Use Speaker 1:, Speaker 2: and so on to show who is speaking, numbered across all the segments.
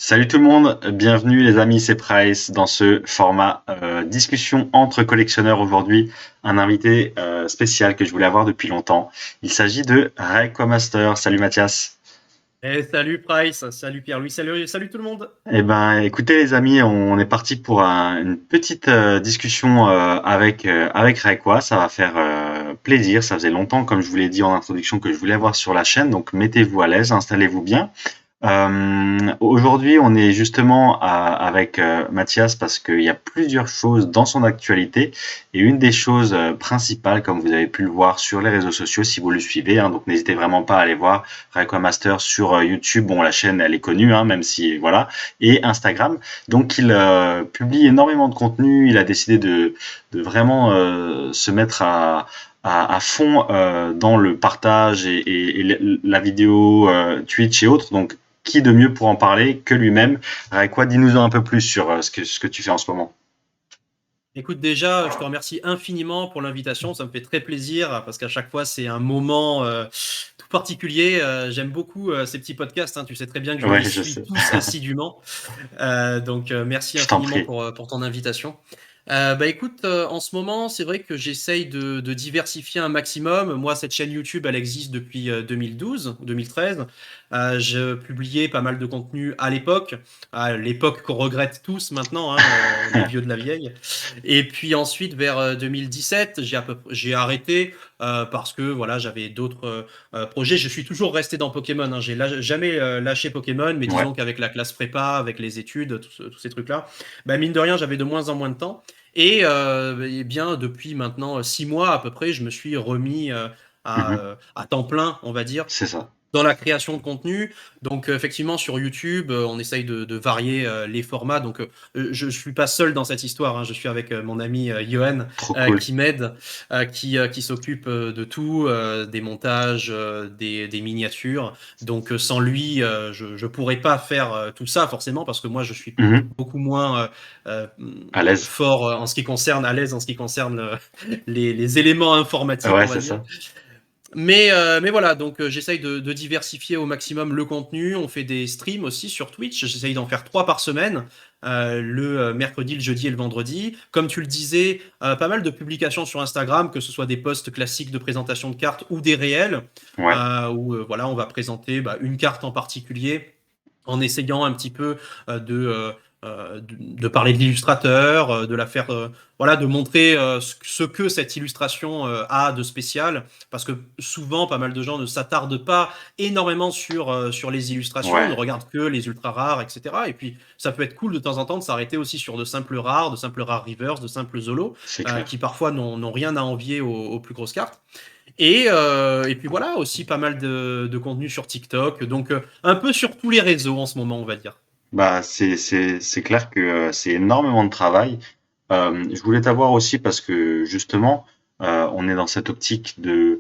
Speaker 1: Salut tout le monde, bienvenue les amis, c'est Price dans ce format discussion entre collectionneurs aujourd'hui. Un invité spécial que je voulais avoir depuis longtemps. Il s'agit de Master. Salut Mathias.
Speaker 2: Salut Price, salut Pierre-Louis, salut tout le monde.
Speaker 1: Eh ben, écoutez les amis, on est parti pour une petite discussion avec Raikwa. Ça va faire plaisir. Ça faisait longtemps, comme je vous l'ai dit en introduction, que je voulais avoir sur la chaîne. Donc mettez-vous à l'aise, installez-vous bien. Aujourd'hui, on est justement avec Mathias parce qu'il y a plusieurs choses dans son actualité et une des choses principales, comme vous avez pu le voir sur les réseaux sociaux, si vous le suivez, hein, donc n'hésitez vraiment pas à aller voir Raikkoa Master sur YouTube. Bon, la chaîne elle est connue, hein, même si voilà, et Instagram. Donc il publie énormément de contenu. Il a décidé de vraiment se mettre à fond dans le partage et la vidéo Twitch et autres. Donc qui de mieux pour en parler que lui-même? Quoi, dis-nous un peu plus sur ce que tu fais en ce moment.
Speaker 2: Écoute, déjà, je te remercie infiniment pour l'invitation, ça me fait très plaisir parce qu'à chaque fois, c'est un moment tout particulier. J'aime beaucoup ces petits podcasts, hein. Tu sais très bien que je
Speaker 1: Ouais,
Speaker 2: les
Speaker 1: je
Speaker 2: suis
Speaker 1: sais.
Speaker 2: tous assidûment. Donc, merci
Speaker 1: Je t'en
Speaker 2: infiniment
Speaker 1: prie.
Speaker 2: pour ton invitation. Bah écoute, en ce moment, c'est vrai que j'essaye de diversifier un maximum. Moi, cette chaîne YouTube, elle existe depuis 2012, 2013. Je publiais pas mal de contenu à l'époque qu'on regrette tous maintenant, hein, les vieux de la vieille. Et puis ensuite, vers 2017, j'ai arrêté parce que voilà, j'avais d'autres projets. Je suis toujours resté dans Pokémon, hein. Jamais lâché Pokémon, mais
Speaker 1: Ouais.
Speaker 2: disons qu'avec la classe prépa, avec les études, tous ces trucs-là, bah, mine de rien, j'avais de moins en moins de temps. Et bien, depuis maintenant 6 mois à peu près, je me suis remis
Speaker 1: Mhm.
Speaker 2: à temps plein, on va dire,
Speaker 1: C'est ça.
Speaker 2: dans la création de contenu. Donc effectivement sur YouTube, on essaye de varier les formats. Donc je suis pas seul dans cette histoire, hein. Je suis avec mon ami Johan
Speaker 1: Trop cool.
Speaker 2: qui m'aide, qui s'occupe de tout, des montages, des miniatures. Donc sans lui, je pourrais pas faire tout ça forcément parce que moi je suis
Speaker 1: Mhm.
Speaker 2: beaucoup moins
Speaker 1: À l'aise.
Speaker 2: fort en ce qui concerne, à l'aise en ce qui concerne les éléments informatiques,
Speaker 1: Ouais,
Speaker 2: on va
Speaker 1: c'est
Speaker 2: dire.
Speaker 1: ça.
Speaker 2: Mais voilà, donc j'essaye de diversifier au maximum le contenu. On fait des streams aussi sur Twitch. J'essaye d'en faire 3 par semaine, le mercredi, le jeudi et le vendredi. Comme tu le disais, pas mal de publications sur Instagram, que ce soit des posts classiques de présentation de cartes ou des réels,
Speaker 1: Ouais.
Speaker 2: où voilà, on va présenter une carte en particulier en essayant un petit peu de parler de l'illustrateur, de la faire, voilà, de montrer ce que cette illustration a de spécial, parce que souvent, pas mal de gens ne s'attardent pas énormément sur les illustrations, ne
Speaker 1: Ouais.
Speaker 2: regardent que les ultra rares, etc. Et puis, ça peut être cool de temps en temps de s'arrêter aussi sur de simples rares reverse, de simples zolos,
Speaker 1: C'est clair.
Speaker 2: qui parfois n'ont rien à envier aux plus grosses cartes. Et puis voilà, aussi pas mal de contenu sur TikTok, donc un peu sur tous les réseaux en ce moment, on va dire.
Speaker 1: Bah, c'est clair que c'est énormément de travail. Je voulais t'avoir aussi parce que justement, on est dans cette optique de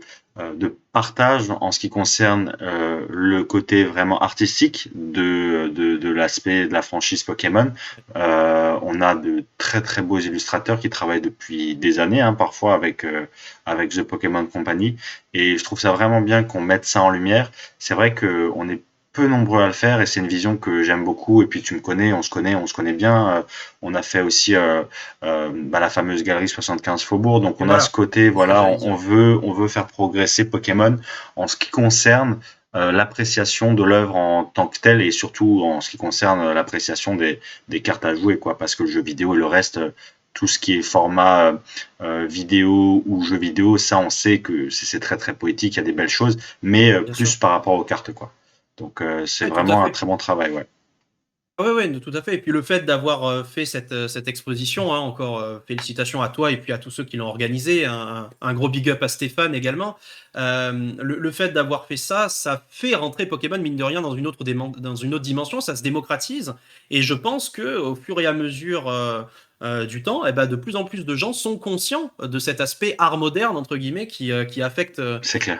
Speaker 1: partage en ce qui concerne le côté vraiment artistique de l'aspect de la franchise Pokémon. On a de très très beaux illustrateurs qui travaillent depuis des années, hein, parfois avec The Pokémon Company, et je trouve ça vraiment bien qu'on mette ça en lumière. C'est vrai que on est peu nombreux à le faire et c'est une vision que j'aime beaucoup. Et puis tu me connais, on se connaît bien. On a fait aussi la fameuse galerie 75 Faubourg. Donc
Speaker 2: Et
Speaker 1: on a ce
Speaker 2: voilà,
Speaker 1: côté,
Speaker 2: c'est ce que
Speaker 1: voilà,
Speaker 2: j'allais
Speaker 1: on
Speaker 2: dire.
Speaker 1: veut, on veut faire progresser Pokémon en ce qui concerne l'appréciation de l'œuvre en tant que telle et surtout en ce qui concerne l'appréciation des cartes à jouer, quoi. Parce que le jeu vidéo et le reste, tout ce qui est format vidéo ou jeu vidéo, ça on sait que c'est très très poétique, il y a des belles choses, mais
Speaker 2: Bien
Speaker 1: plus
Speaker 2: sûr.
Speaker 1: par rapport aux cartes, quoi. Donc c'est
Speaker 2: Ouais, tout à
Speaker 1: vraiment un
Speaker 2: fait.
Speaker 1: très bon travail, ouais.
Speaker 2: Ouais, ouais, tout à fait. Et puis le fait d'avoir fait cette exposition, hein, encore félicitations à toi et puis à tous ceux qui l'ont organisé. Un gros big up à Stéphane également. Le fait d'avoir fait ça, ça fait rentrer Pokémon mine de rien dans une autre dimension. Ça se démocratise. Et je pense que au fur et à mesure du temps, et ben, de plus en plus de gens sont conscients de cet aspect art moderne, entre guillemets,
Speaker 1: C'est clair.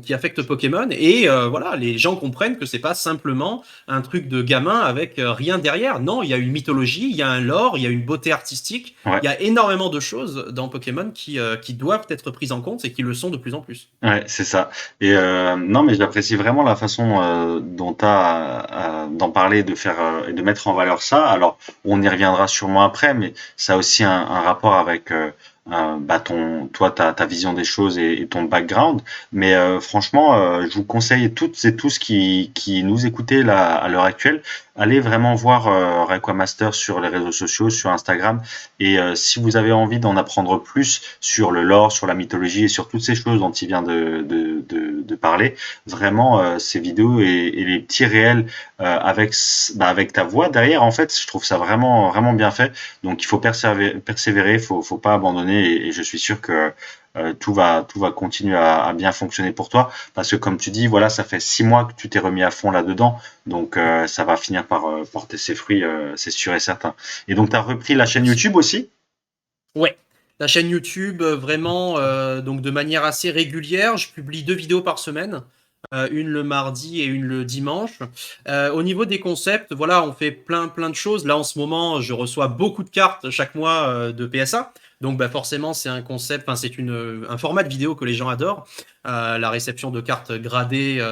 Speaker 2: qui affecte Pokémon. Et voilà, les gens comprennent que c'est pas simplement un truc de gamin avec rien derrière. Non, il y a une mythologie, il y a un lore, il y a une beauté artistique,
Speaker 1: Ouais.
Speaker 2: il y a énormément de choses dans Pokémon qui doivent être prises en compte et qui le sont de plus en plus.
Speaker 1: Ouais, c'est ça. Et non, mais j'apprécie vraiment la façon dont tu as d'en parler, de faire et de mettre en valeur ça. Alors, on y reviendra sûrement après, mais ça a aussi un rapport avec bah toi, ta vision des choses et ton background. Mais franchement, je vous conseille toutes et tous qui nous écoutez là à l'heure actuelle, allez vraiment voir Rayquaza Master sur les réseaux sociaux, sur Instagram. Et si vous avez envie d'en apprendre plus sur le lore, sur la mythologie et sur toutes ces choses dont il vient de parler, vraiment ces vidéos et les petits réels avec ta voix derrière, en fait, je trouve ça vraiment, vraiment bien fait. Donc il faut persévérer, faut pas abandonner et je suis sûr que tout va continuer à bien fonctionner pour toi parce que comme tu dis, voilà, ça fait 6 mois que tu t'es remis à fond là-dedans, donc ça va finir par porter ses fruits, c'est sûr et certain. Et donc tu as repris la chaîne
Speaker 2: Merci.
Speaker 1: YouTube aussi?
Speaker 2: Ouais. La chaîne YouTube, vraiment, donc de manière assez régulière, je publie 2 vidéos par semaine, une le mardi et une le dimanche. Au niveau des concepts, voilà, on fait plein de choses. Là, en ce moment, je reçois beaucoup de cartes chaque mois de PSA. Donc, bah, forcément, c'est un concept, enfin, un format de vidéo que les gens adorent. La réception de cartes gradées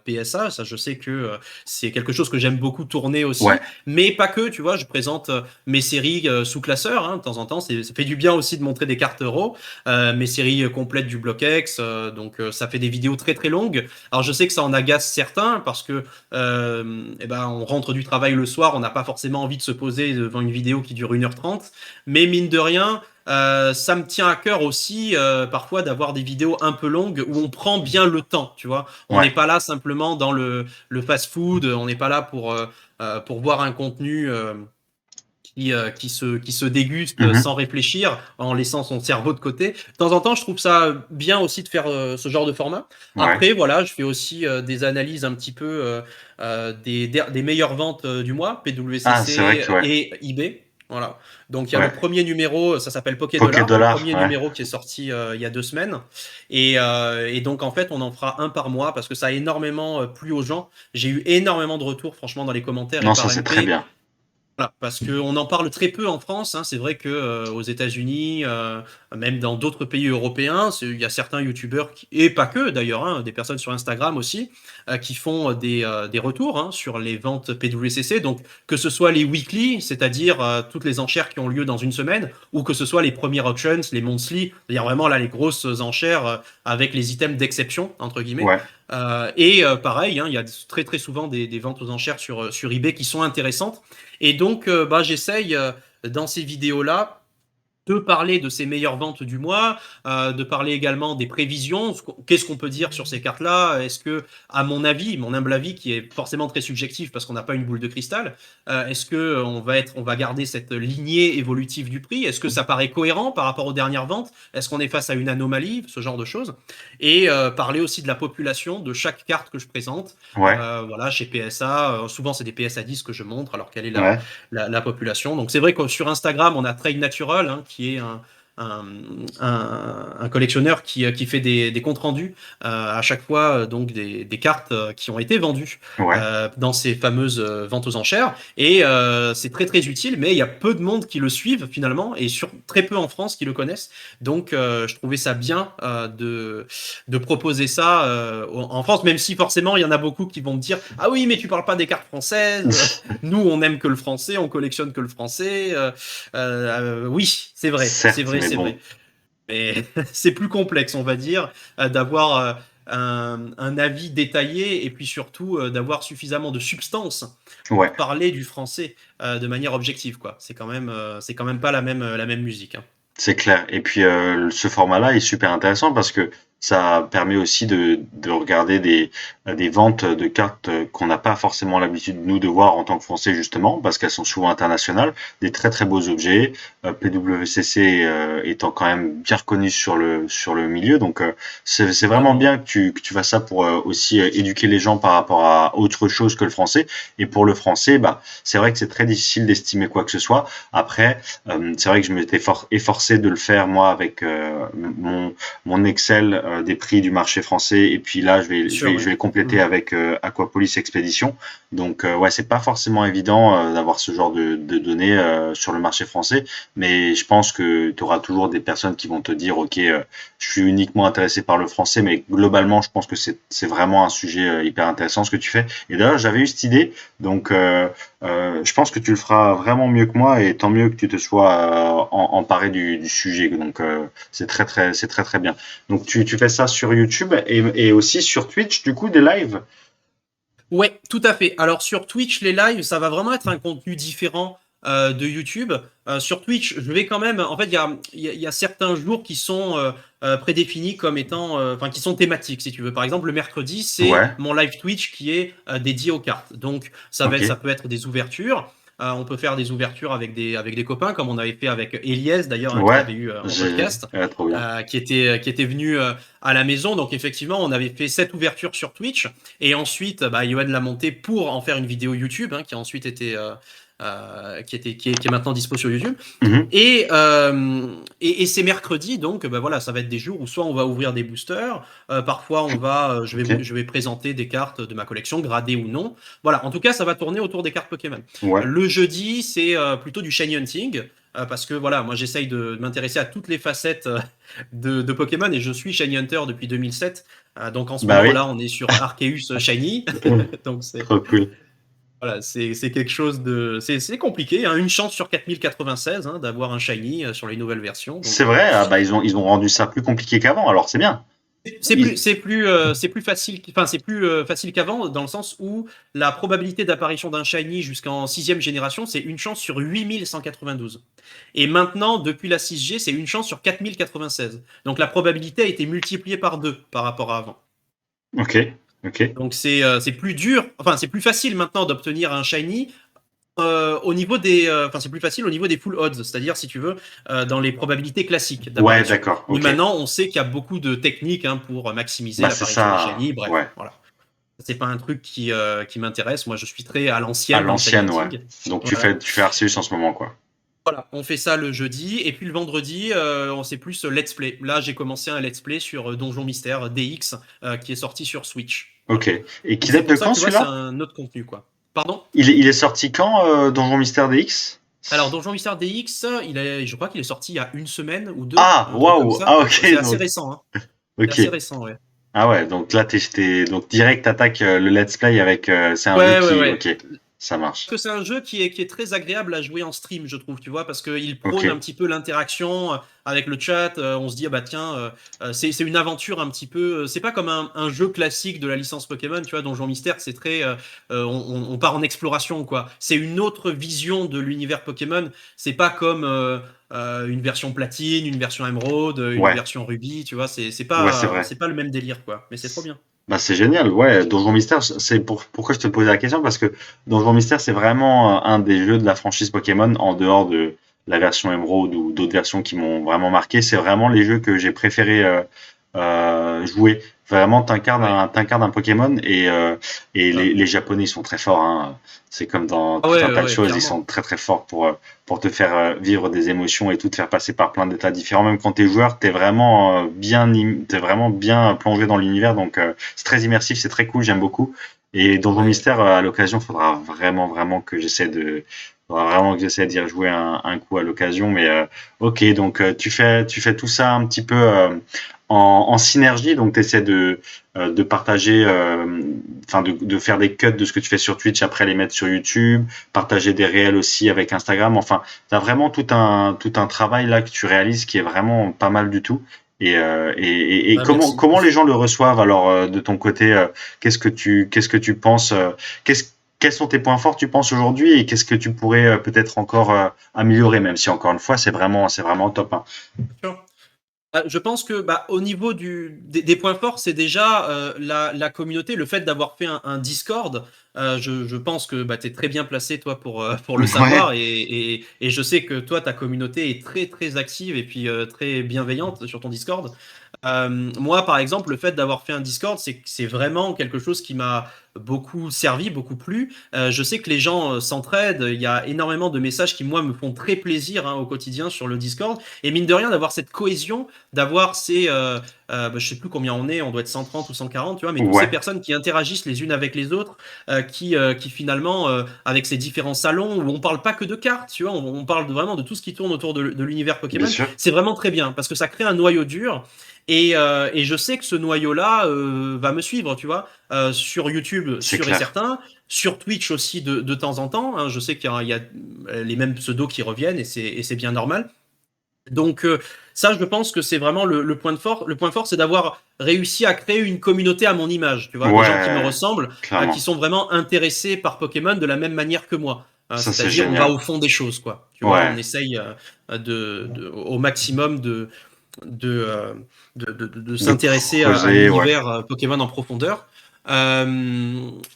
Speaker 2: PSA, ça, je sais que c'est quelque chose que j'aime beaucoup tourner
Speaker 1: Ouais.
Speaker 2: aussi. Mais pas que, tu vois, je présente mes séries sous classeur, hein, de temps en temps. Ça fait du bien aussi de montrer des cartes euros. Mes séries complètes du Block-X. Donc, ça fait des vidéos très longues. Alors, je sais que ça en agace certains parce que eh ben, on rentre du travail le soir, on n'a pas forcément envie de se poser devant une vidéo qui dure 1h30. Mais mine de rien, ça me tient à cœur aussi parfois d'avoir des vidéos un peu longues où on prend bien le temps, tu vois. On n'est
Speaker 1: Ouais.
Speaker 2: pas là simplement dans le fast-food, on n'est pas là pour voir un contenu qui se déguste
Speaker 1: Mhm.
Speaker 2: sans réfléchir, en laissant son cerveau de côté. De temps en temps, je trouve ça bien aussi de faire ce genre de format.
Speaker 1: Ouais.
Speaker 2: Après, voilà, je fais aussi des analyses un petit peu des meilleures ventes du mois,
Speaker 1: Ah, c'est vrai que
Speaker 2: PWCC
Speaker 1: ouais.
Speaker 2: et eBay. Voilà. Donc il y a le
Speaker 1: Ouais.
Speaker 2: premier numéro, ça s'appelle Poké
Speaker 1: Poké
Speaker 2: Dollar, le
Speaker 1: Dollar,
Speaker 2: premier
Speaker 1: ouais.
Speaker 2: numéro qui est sorti il y a 2 semaines. Et donc en fait, on en fera un par mois parce que ça a énormément plu aux gens. J'ai eu énormément de retours, franchement, dans les commentaires et
Speaker 1: Non, ça
Speaker 2: par
Speaker 1: c'est très
Speaker 2: MP.
Speaker 1: bien.
Speaker 2: Voilà, parce qu'on en parle très peu en France, hein. C'est vrai que aux États-Unis, même dans d'autres pays européens, il y a certains youtubeurs, et pas que d'ailleurs, hein, des personnes sur Instagram aussi, qui font des retours hein, sur les ventes PWCC. Donc que ce soit les weekly, c'est-à-dire toutes les enchères qui ont lieu dans une semaine, ou que ce soit les premiers auctions, les monthly, c'est-à-dire vraiment là les grosses enchères avec les items d'exception entre guillemets.
Speaker 1: Ouais.
Speaker 2: Pareil, hein, il y a très souvent des ventes aux enchères sur eBay qui sont intéressantes. Et donc, bah, j'essaye dans ces vidéos-là de parler de ces meilleures ventes du mois, de parler également des prévisions. Qu'est-ce qu'on peut dire sur ces cartes-là? Est-ce que, à mon avis, mon humble avis, qui est forcément très subjectif parce qu'on n'a pas une boule de cristal, est-ce que on va garder cette lignée évolutive du prix? Est-ce que ça paraît cohérent par rapport aux dernières ventes? Est-ce qu'on est face à une anomalie? Ce genre de choses. Et parler aussi de la population de chaque carte que je présente.
Speaker 1: Ouais.
Speaker 2: Voilà, chez PSA, souvent c'est des PSA 10 que je montre, alors quelle est
Speaker 1: Ouais.
Speaker 2: la population. Donc c'est vrai que sur Instagram, on a Trade Natural, hein, qui est un, un collectionneur qui fait des comptes rendus à chaque fois donc des cartes qui ont été vendues
Speaker 1: Ouais.
Speaker 2: dans ces fameuses ventes aux enchères. Et c'est très utile, mais il y a peu de monde qui le suivent finalement, et très peu en France qui le connaissent. Donc je trouvais ça bien de proposer ça en France, même si forcément il y en a beaucoup qui vont me dire ah oui mais tu parles pas des cartes françaises, nous on aime que le français, on collectionne que le français. Oui, c'est vrai, c'est
Speaker 1: Certes,
Speaker 2: vrai,
Speaker 1: mais
Speaker 2: c'est
Speaker 1: bon.
Speaker 2: vrai. Mais c'est plus complexe, on va dire, d'avoir un avis détaillé et puis surtout d'avoir suffisamment de substance
Speaker 1: Ouais.
Speaker 2: pour parler du français de manière objective, quoi. C'est quand même pas la même musique, hein.
Speaker 1: C'est clair. Et puis ce format-là est super intéressant parce que Ça permet aussi de regarder des ventes de cartes qu'on n'a pas forcément l'habitude, nous, de voir en tant que Français, justement, parce qu'elles sont souvent internationales, des très très beaux objets, PWCC étant quand même bien reconnu sur le milieu. Donc, c'est vraiment
Speaker 2: Clairement.
Speaker 1: bien que tu fasses ça pour aussi éduquer les gens par rapport à autre chose que le français. Et pour le français, bah, c'est vrai que c'est très difficile d'estimer quoi que ce soit. Après, c'est vrai que je m'étais efforcé de le faire, moi, avec mon Excel des prix du marché français. Et puis là,
Speaker 2: Bien sûr,
Speaker 1: je
Speaker 2: ouais.
Speaker 1: vais le compléter
Speaker 2: Mm.
Speaker 1: avec Aquapolis Expédition. Donc, ouais, c'est pas forcément évident d'avoir ce genre de données sur le marché français. Mais je pense que tu auras toujours des personnes qui vont te dire, OK, je suis uniquement intéressé par le français, mais globalement, je pense que c'est vraiment un sujet hyper intéressant ce que tu fais. Et d'ailleurs, j'avais eu cette idée, donc je pense que tu le feras vraiment mieux que moi, et tant mieux que tu te sois emparé du sujet. Donc, c'est très très bien. Donc, tu fais ça sur YouTube et aussi sur Twitch, du coup, des lives.
Speaker 2: Ouais, tout à fait. Alors sur Twitch, les lives, ça va vraiment être un contenu différent de YouTube. Sur Twitch, je vais quand même. En fait, il y a certains jours qui sont prédéfinis comme étant, enfin, qui sont thématiques, si tu veux. Par exemple, le mercredi, c'est
Speaker 1: Ouais,
Speaker 2: mon live Twitch qui est dédié aux cartes. Donc,
Speaker 1: ok.
Speaker 2: ça peut être des ouvertures. On peut faire des ouvertures avec des copains, comme on avait fait avec Elias, d'ailleurs, hein, que tu
Speaker 1: Ouais,
Speaker 2: avais eu en podcast,
Speaker 1: trop bien.
Speaker 2: qui était venu à la maison. Donc, effectivement, on avait fait cette ouverture sur Twitch. Et ensuite, bah, Yoann l'a monté pour en faire une vidéo YouTube, hein, qui a ensuite été, qui est maintenant dispo sur YouTube.
Speaker 1: Mhm.
Speaker 2: Et c'est mercredi, donc bah voilà, ça va être des jours où soit on va ouvrir des boosters, parfois
Speaker 1: Ok.
Speaker 2: je vais présenter des cartes de ma collection, gradées ou non. Voilà, en tout cas, ça va tourner autour des cartes Pokémon.
Speaker 1: Ouais.
Speaker 2: Le jeudi, c'est plutôt du shiny hunting. Parce que voilà, moi j'essaye de m'intéresser à toutes les facettes de Pokémon et je suis Shiny Hunter depuis 2007. Donc en ce
Speaker 1: Bah
Speaker 2: moment
Speaker 1: oui.
Speaker 2: là, on est sur Arceus Shiny. Donc
Speaker 1: Trop cool.
Speaker 2: voilà, c'est quelque chose de c'est compliqué, hein. Une chance sur 4096 hein, d'avoir un shiny sur les nouvelles versions. Donc
Speaker 1: C'est vrai, ah bah ils ont rendu ça plus compliqué qu'avant, alors c'est bien. Ils-
Speaker 2: c'est plus facile, enfin c'est plus facile qu'avant dans le sens où la probabilité d'apparition d'un shiny jusqu'en sixième génération c'est une chance sur 8192. Et maintenant depuis la 6G c'est une chance sur 4096. Donc la probabilité a été multipliée par deux par rapport à avant.
Speaker 1: Ok, ok.
Speaker 2: Donc c'est plus dur, enfin c'est plus facile maintenant d'obtenir un shiny au niveau des, enfin c'est plus facile au niveau des full odds, c'est-à-dire si tu veux dans les probabilités classiques
Speaker 1: Ouais,
Speaker 2: d'apparition.
Speaker 1: d'accord,
Speaker 2: Mais
Speaker 1: ok.
Speaker 2: maintenant on sait qu'il y a beaucoup de techniques hein, pour maximiser
Speaker 1: Bah c'est
Speaker 2: l'apparition des
Speaker 1: ça,
Speaker 2: shiny. Bref,
Speaker 1: ouais.
Speaker 2: voilà. C'est pas un truc qui m'intéresse. Moi je suis très à
Speaker 1: À
Speaker 2: l'ancienne dans le shiny
Speaker 1: l'ancienne, ouais.
Speaker 2: hunting.
Speaker 1: Donc
Speaker 2: Voilà.
Speaker 1: tu fais Arceus en ce moment, quoi.
Speaker 2: Voilà, on fait ça le jeudi et puis le vendredi, on sait plus let's play. Là, j'ai commencé un let's play sur Donjon Mystère DX qui est sorti sur Switch. Voilà.
Speaker 1: Ok. Et
Speaker 2: Donc
Speaker 1: qui
Speaker 2: c'est
Speaker 1: date de
Speaker 2: pour ça
Speaker 1: quand
Speaker 2: que tu vois, c'est
Speaker 1: celui-là?
Speaker 2: un autre contenu quoi. Pardon?
Speaker 1: Il est sorti quand, Donjon Mystère DX?
Speaker 2: Alors, Donjon Mystère DX, je crois qu'il est sorti il y a une semaine ou deux,
Speaker 1: Ah,
Speaker 2: un truc comme
Speaker 1: waouh!
Speaker 2: ça.
Speaker 1: Ah
Speaker 2: Donc,
Speaker 1: ok,
Speaker 2: c'est assez
Speaker 1: donc,
Speaker 2: récent, hein. C'est
Speaker 1: ok.
Speaker 2: assez récent, ouais.
Speaker 1: Ah ouais, donc là, donc direct, t'attaques le let's play avec, c'est un jeu
Speaker 2: Ouais, ouais,
Speaker 1: qui,
Speaker 2: ouais.
Speaker 1: ok, ça marche.
Speaker 2: Que c'est un jeu qui est très agréable à jouer en stream, je trouve, tu vois, parce qu'il
Speaker 1: Ok.
Speaker 2: prône un petit peu l'interaction avec le chat. On se dit, ah bah tiens, c'est une aventure un petit peu. C'est pas comme un jeu classique de la licence Pokémon, tu vois, Donjon Mystère, c'est très. On part en exploration, quoi. C'est une autre vision de l'univers Pokémon. C'est pas comme une version platine, une version émeraude, une
Speaker 1: Ouais,
Speaker 2: version rubis, tu vois,
Speaker 1: ouais, c'est vrai.
Speaker 2: c'est pas le même délire, quoi. Mais c'est trop bien.
Speaker 1: Bah, c'est génial, ouais. Donjon Mystère, c'est pourquoi je te posais la question, parce que Donjon Mystère, c'est vraiment un des jeux de la franchise Pokémon, en dehors de la version Emerald ou d'autres versions qui m'ont vraiment marqué. C'est vraiment les jeux que j'ai préféré jouer. Vraiment,
Speaker 2: Ouais.
Speaker 1: t'incarnes un Pokémon, et
Speaker 2: Ça.
Speaker 1: les Japonais, ils sont très forts, hein. C'est comme dans
Speaker 2: Ah
Speaker 1: tout un
Speaker 2: ouais,
Speaker 1: tas de
Speaker 2: ouais,
Speaker 1: choses, ils sont
Speaker 2: clairement.
Speaker 1: très très forts pour te faire vivre des émotions et tout, te faire passer par plein d'états différents. Même quand t'es joueur, t'es vraiment bien plongé dans l'univers, donc c'est très immersif, c'est très cool, j'aime beaucoup. Et Donjon
Speaker 2: Ouais.
Speaker 1: Mystère, à l'occasion, faudra vraiment que j'essaie d'y rejouer un coup à l'occasion. Mais ok, donc tu fais tout ça un petit peu en synergie, donc tu essaies de partager, enfin de faire des cuts de ce que tu fais sur Twitch, après les mettre sur YouTube, partager des réels aussi avec Instagram. Enfin, tu as vraiment tout un travail là que tu réalises qui est vraiment pas mal du tout. Et
Speaker 2: Ah, merci.
Speaker 1: comment les gens le reçoivent alors de ton côté, qu'est-ce que tu penses, quels sont tes points forts, tu penses, aujourd'hui, et qu'est-ce que tu pourrais peut-être encore améliorer, même si encore une fois c'est vraiment top, hein.
Speaker 2: Je pense que au niveau des points forts, c'est déjà la communauté, le fait d'avoir fait un Discord. Je pense que tu es très bien placé, toi, pour le
Speaker 1: Ouais,
Speaker 2: savoir. Et je sais que toi, ta communauté est très, très active et puis très bienveillante sur ton Discord. Moi, par exemple, le fait d'avoir fait un Discord, c'est vraiment quelque chose qui m'a beaucoup servi, beaucoup plu. Je sais que les gens s'entraident. Il y a énormément de messages qui, moi, me font très plaisir au quotidien sur le Discord. Et mine de rien, d'avoir cette cohésion, d'avoir je sais plus combien on doit être 130 ou 140, tu vois, mais toutes ces
Speaker 1: ouais,
Speaker 2: personnes qui interagissent les unes avec les autres, qui finalement, avec ces différents salons où on parle pas que de cartes, tu vois, on parle vraiment de tout ce qui tourne autour de l'univers
Speaker 1: bien
Speaker 2: Pokémon.
Speaker 1: sûr.
Speaker 2: C'est vraiment très bien parce que ça crée un noyau dur. Et je sais que ce noyau-là va me suivre, tu vois, sur YouTube,
Speaker 1: C'est
Speaker 2: sûr et
Speaker 1: clair.
Speaker 2: certain, sur Twitch aussi de temps en temps. Hein. Je sais qu'il y a les mêmes pseudos qui reviennent et c'est bien normal. Donc ça, je pense que c'est vraiment le point de fort. Le point fort, c'est d'avoir réussi à créer une communauté à mon image, tu vois, des gens qui me
Speaker 1: Ouais,
Speaker 2: ressemblent, qui
Speaker 1: clairement.
Speaker 2: sont vraiment intéressés par Pokémon de la même manière que moi.
Speaker 1: Ça, c'est
Speaker 2: C'est-à-dire, on va
Speaker 1: génial.
Speaker 2: au fond des choses, quoi. Tu vois, on
Speaker 1: Ouais,
Speaker 2: essaye au maximum de, euh, de
Speaker 1: de
Speaker 2: s'intéresser à
Speaker 1: creuser, ouais.
Speaker 2: l'univers Pokémon en profondeur.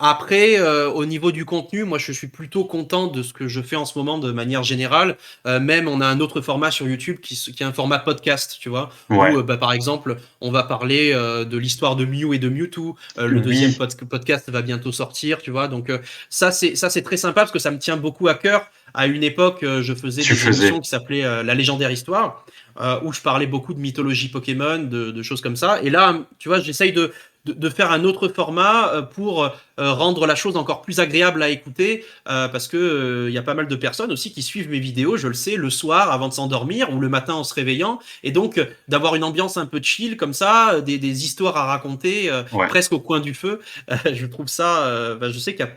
Speaker 2: Après, au niveau du contenu, moi je suis plutôt content de ce que je fais en ce moment de manière générale. Même on a un autre format sur YouTube qui est un format podcast, tu vois, où
Speaker 1: Ouais.
Speaker 2: par exemple on va parler de l'histoire de Mew et de Mewtwo. Le deuxième
Speaker 1: Oui,
Speaker 2: podcast va bientôt sortir, tu vois. Donc ça c'est très sympa parce que ça me tient beaucoup à cœur. À une époque, je faisais
Speaker 1: tu
Speaker 2: des
Speaker 1: faisais.
Speaker 2: émissions qui s'appelaient La légendaire histoire, où je parlais beaucoup de mythologie Pokémon, de choses comme ça. Et là, tu vois, j'essaye de faire un autre format pour rendre la chose encore plus agréable à écouter, parce que il y a pas mal de personnes aussi qui suivent mes vidéos, je le sais, le soir avant de s'endormir ou le matin en se réveillant, et donc d'avoir une ambiance un peu chill comme ça, des histoires à raconter
Speaker 1: Ouais.
Speaker 2: presque au coin du feu. Je trouve ça, je sais qu'il y a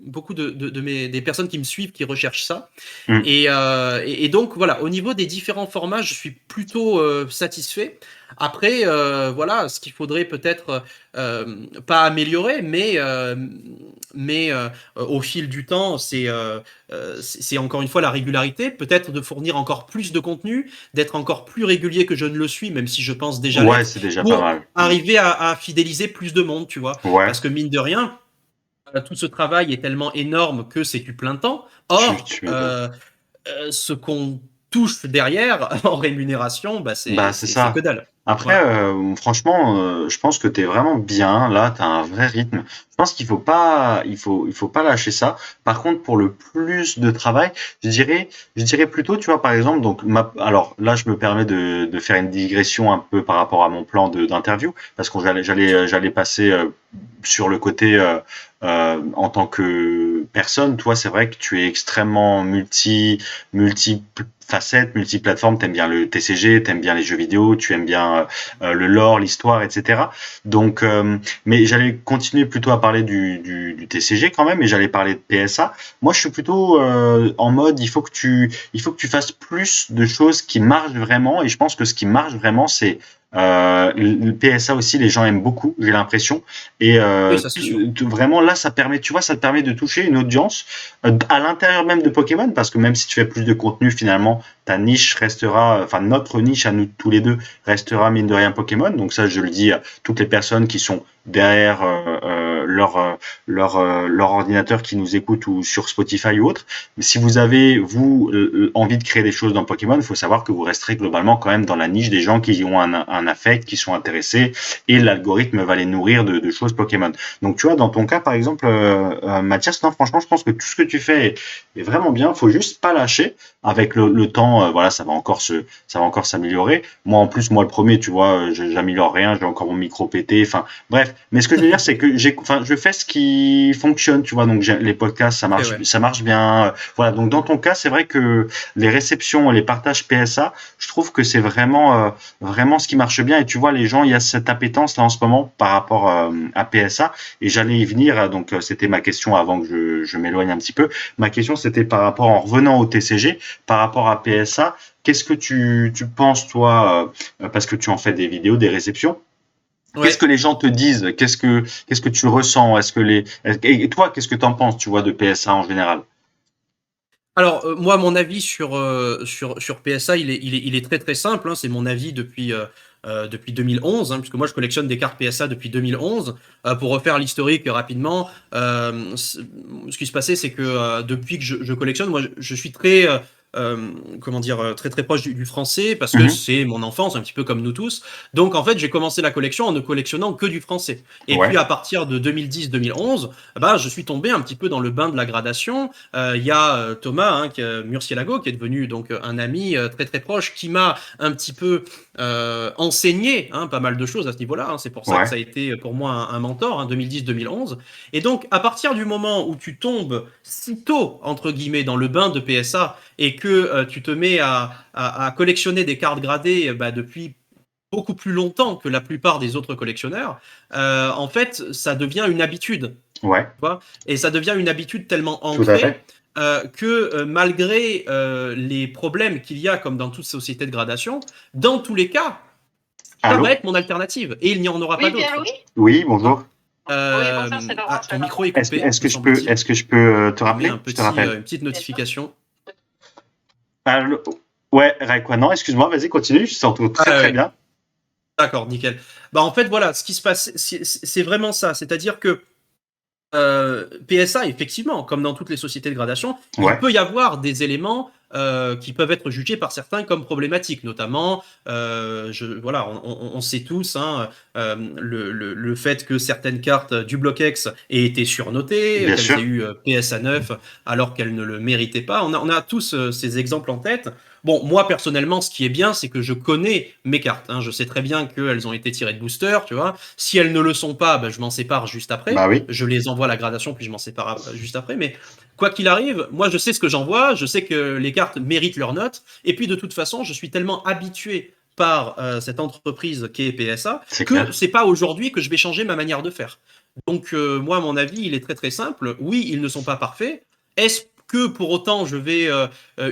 Speaker 2: beaucoup des personnes qui me suivent qui recherchent ça.
Speaker 1: Mm.
Speaker 2: Et donc voilà, au niveau des différents formats, je suis plutôt satisfait. Après, voilà, ce qu'il faudrait peut-être pas améliorer, mais au fil du temps, c'est encore une fois la régularité, peut-être de fournir encore plus de contenu, d'être encore plus régulier que je ne le suis, même si je pense déjà
Speaker 1: Ouais,
Speaker 2: l'être,
Speaker 1: c'est déjà pas
Speaker 2: pour
Speaker 1: mal. Mm.
Speaker 2: arriver à fidéliser plus de monde, tu vois.
Speaker 1: Ouais,
Speaker 2: Parce que mine de rien, tout ce travail est tellement énorme que c'est du plein temps.
Speaker 1: tu,
Speaker 2: Or,
Speaker 1: tu m'étonnes.
Speaker 2: ce qu'on touche derrière en rémunération,
Speaker 1: Bah, c'est
Speaker 2: c'est que
Speaker 1: ça.
Speaker 2: dalle.
Speaker 1: Après,
Speaker 2: Voilà.
Speaker 1: franchement, je pense que tu es vraiment bien. Là, tu as un vrai rythme. Je pense qu'il faut pas, il faut pas lâcher ça. Par contre, pour le plus de travail, je dirais plutôt, tu vois, par exemple, donc, alors là, je me permets de faire une digression un peu par rapport à mon plan d'interview, parce qu'on j'allais passer sur le côté en tant que personne. Toi, c'est vrai que tu es extrêmement multi facettes, multiplateformes, t'aimes bien le TCG, t'aimes bien les jeux vidéo, tu aimes bien le lore, l'histoire, etc. Donc, mais j'allais continuer plutôt à parler du TCG quand même, et j'allais parler de PSA. Moi, je suis plutôt en mode, il faut que tu fasses plus de choses qui marchent vraiment, et je pense que ce qui marche vraiment, c'est le PSA aussi, les gens aiment beaucoup, j'ai l'impression. Et
Speaker 2: Oui, ça c'est sûr.
Speaker 1: vraiment là, ça permet, tu vois, ça te permet de toucher une audience à l'intérieur même de Pokémon, parce que même si tu fais plus de contenu, finalement, ta niche restera, enfin notre niche à nous tous les deux restera mine de rien Pokémon. Donc ça, je le dis à toutes les personnes qui sont derrière leur ordinateur qui nous écoutent ou sur Spotify ou autre. Mais si vous avez vous envie de créer des choses dans Pokémon, il faut savoir que vous resterez globalement quand même dans la niche des gens qui ont un affect, qui sont intéressés, et l'algorithme va les nourrir de choses Pokémon. Donc tu vois, dans ton cas par exemple, Mathias, non franchement, je pense que tout ce que tu fais est vraiment bien. Faut juste pas lâcher. Avec le temps, voilà, ça va encore s'améliorer. Moi, en plus, moi le premier, tu vois, j'améliore rien, j'ai encore mon micro pété. Enfin, bref. Mais ce que je veux dire, c'est que je fais ce qui fonctionne, tu vois. Donc les podcasts,
Speaker 2: Ok, ouais.
Speaker 1: ça marche bien. Voilà. Donc dans ton cas, c'est vrai que les réceptions, les partages PSA, je trouve que c'est vraiment ce qui marche bien. Et tu vois, les gens, il y a cette appétence là en ce moment par rapport à PSA. Et j'allais y venir. Donc c'était ma question avant que je m'éloigne un petit peu. Ma question, c'était par rapport en revenant au TCG par rapport à PSA. Qu'est-ce que tu penses, toi, parce que tu en fais des vidéos, des réceptions, qu'est-ce que
Speaker 2: Ouais.
Speaker 1: les gens te disent? Qu'est-ce que tu ressens? Est-ce que et toi, qu'est-ce que tu en penses, tu vois, de PSA en général?
Speaker 2: Alors, moi, mon avis sur PSA, il est très très simple, hein. C'est mon avis depuis 2011, hein, puisque moi je collectionne des cartes PSA depuis 2011. Pour refaire l'historique rapidement, ce qui se passait, c'est que depuis que je collectionne, moi je suis très, comment dire, très très proche du français, parce que
Speaker 1: Mhm.
Speaker 2: c'est mon enfance, un petit peu comme nous tous. Donc en fait, j'ai commencé la collection en ne collectionnant que du français. Et puis
Speaker 1: Ouais,
Speaker 2: à partir de 2010-2011, bah, je suis tombé un petit peu dans le bain de la gradation. Il y a Thomas, hein, Murcielago, qui est devenu donc un ami très très proche, qui m'a un petit peu enseigné, hein, pas mal de choses à ce niveau-là, hein. C'est pour ça que
Speaker 1: ouais,
Speaker 2: ça a été pour moi un mentor, hein, 2010-2011. Et donc, à partir du moment où tu tombes si tôt, entre guillemets, dans le bain de PSA et que tu te mets à collectionner des cartes gradées bah, depuis beaucoup plus longtemps que la plupart des autres collectionneurs, en fait, ça devient une habitude.
Speaker 1: ouais,
Speaker 2: Tu vois. Et ça devient une habitude tellement
Speaker 1: tout à
Speaker 2: ancrée
Speaker 1: fait.
Speaker 2: que malgré les problèmes qu'il y a, comme dans toute société de gradation, dans tous les cas, ça va
Speaker 1: Allô?
Speaker 2: être mon alternative et il n'y en aura pas
Speaker 3: Oui, bien
Speaker 2: d'autre.
Speaker 3: Louis?
Speaker 1: Oui, bonjour.
Speaker 3: Oui, bonjour, c'est Laurent, c'est
Speaker 2: Ton
Speaker 3: Laurent.
Speaker 2: micro est coupé,
Speaker 1: Est-ce
Speaker 2: me
Speaker 1: que je peux,
Speaker 2: semble-t-il.
Speaker 1: est-ce que je peux te
Speaker 2: Oui,
Speaker 1: rappeler? Je te rappelle.
Speaker 2: une petite notification.
Speaker 1: Allô? Ouais, Raikkonen, non, excuse-moi, vas-y, continue, je t'entends très
Speaker 2: Ah,
Speaker 1: très
Speaker 2: ouais.
Speaker 1: bien.
Speaker 2: D'accord, nickel. Bah, en fait, voilà, ce qui se passe, c'est vraiment ça. C'est-à-dire que PSA, effectivement, comme dans toutes les sociétés de gradation, il
Speaker 1: Ouais,
Speaker 2: peut y avoir des éléments qui peuvent être jugés par certains comme problématiques, notamment, voilà, on sait tous, hein, le fait que certaines cartes du BlockX aient été surnotées,
Speaker 1: bien
Speaker 2: qu'elles aient
Speaker 1: sûr.
Speaker 2: eu PSA 9 alors qu'elles ne le méritaient pas. On a tous ces exemples en tête. Bon, moi personnellement, ce qui est bien, c'est que je connais mes cartes, hein. Je sais très bien qu'elles ont été tirées de booster, tu vois. Si elles ne le sont pas, ben, je m'en sépare juste après.
Speaker 1: Bah oui,
Speaker 2: Je les envoie à la gradation, puis je m'en sépare juste après. Mais quoi qu'il arrive, moi, je sais ce que j'envoie, je sais que les cartes méritent leur note. Et puis, de toute façon, je suis tellement habitué par cette entreprise qui est PSA
Speaker 1: c'est
Speaker 2: que
Speaker 1: clair.
Speaker 2: c'est pas aujourd'hui que je vais changer ma manière de faire. Donc, moi, à mon avis, il est très très simple. Oui, ils ne sont pas parfaits. Est-ce que pour autant je vais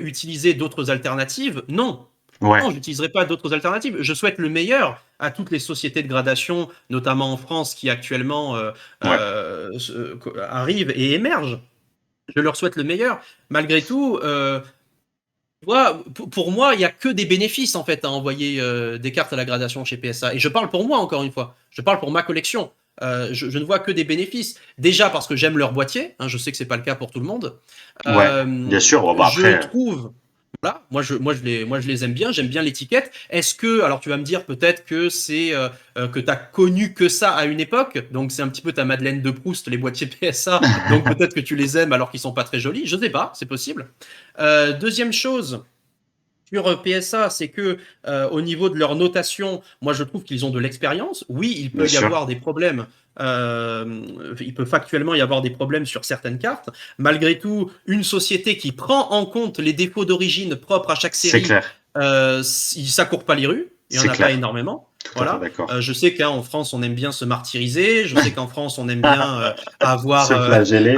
Speaker 2: utiliser d'autres alternatives? Non.
Speaker 1: Ouais,
Speaker 2: Non, j'utiliserai pas d'autres alternatives. Je souhaite le meilleur à toutes les sociétés de gradation, notamment en France, qui actuellement
Speaker 1: ouais,
Speaker 2: arrivent et émergent. Je leur souhaite le meilleur. Malgré tout, tu vois, pour moi, il n'y a que des bénéfices en fait à envoyer des cartes à la gradation chez PSA. Et je parle pour moi encore une fois. Je parle pour ma collection. Je ne vois que des bénéfices. Déjà parce que j'aime leur boîtier, hein, je sais que c'est pas le cas pour tout le monde.
Speaker 1: ouais, bien sûr. Bon, bah
Speaker 2: Je
Speaker 1: après,
Speaker 2: trouve, voilà, moi je les aime bien, j'aime bien l'étiquette. Est-ce que, alors tu vas me dire peut-être que c'est que tu as connu que ça à une époque, donc c'est un petit peu ta Madeleine de Proust, les boîtiers PSA, donc peut-être que tu les aimes alors qu'ils sont pas très jolis, je sais pas, c'est possible. Deuxième chose, sur PSA, c'est que au niveau de leur notation, moi je trouve qu'ils ont de l'expérience. Oui, il
Speaker 1: bien
Speaker 2: peut y
Speaker 1: sûr,
Speaker 2: avoir des problèmes. Il peut factuellement y avoir des problèmes sur certaines cartes. Malgré tout, une société qui prend en compte les défauts d'origine propres à chaque
Speaker 1: c'est
Speaker 2: série,
Speaker 1: clair,
Speaker 2: ça court pas les rues. Il y en
Speaker 1: c'est
Speaker 2: a pas
Speaker 1: clair.
Speaker 2: énormément.
Speaker 1: Tout à fait
Speaker 2: Voilà.
Speaker 1: d'accord.
Speaker 2: Je sais qu'en France, on aime bien se martyriser. Je sais qu'en France, on aime bien avoir
Speaker 1: Se flageller.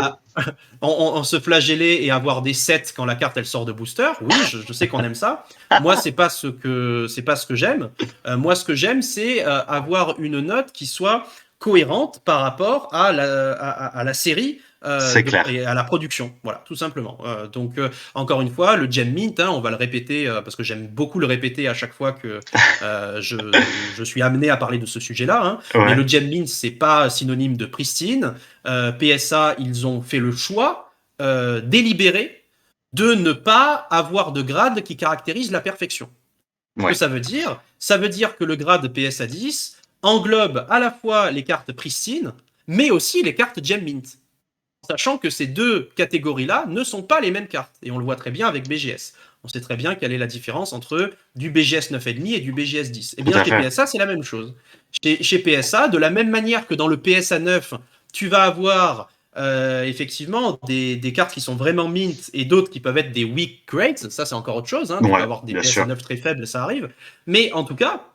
Speaker 2: on se flageller et avoir des sets quand la carte elle sort de booster. Oui, je sais qu'on aime ça. Moi, c'est pas ce que j'aime. Moi, ce que j'aime, c'est avoir une note qui soit cohérente par rapport à la série
Speaker 1: C'est clair.
Speaker 2: et à la production. Voilà, tout simplement. Donc, encore une fois, le Gem Mint, hein, on va le répéter parce que j'aime beaucoup le répéter à chaque fois que je suis amené à parler de ce sujet-là, hein. Mais
Speaker 1: Ouais,
Speaker 2: le Gem Mint, c'est pas synonyme de pristine. PSA, ils ont fait le choix délibéré de ne pas avoir de grade qui caractérise la perfection. Ce que
Speaker 1: ouais,
Speaker 2: ça veut dire, ça veut dire que le grade PSA 10 englobe à la fois les cartes pristines, mais aussi les cartes Gem Mint. Sachant que ces deux catégories-là ne sont pas les mêmes cartes. Et on le voit très bien avec BGS. On sait très bien quelle est la différence entre du BGS 9,5 et du BGS 10. Eh
Speaker 1: tout
Speaker 2: bien,
Speaker 1: à
Speaker 2: chez
Speaker 1: fait.
Speaker 2: PSA, c'est la même chose. Chez PSA, de la même manière que dans le PSA 9, tu vas avoir effectivement des cartes qui sont vraiment mint et d'autres qui peuvent être des weak grades. Ça, c'est encore autre chose, hein. Tu peux
Speaker 1: Ouais,
Speaker 2: avoir des
Speaker 1: bien
Speaker 2: PSA
Speaker 1: sûr.
Speaker 2: 9 très faibles, ça arrive. Mais en tout cas,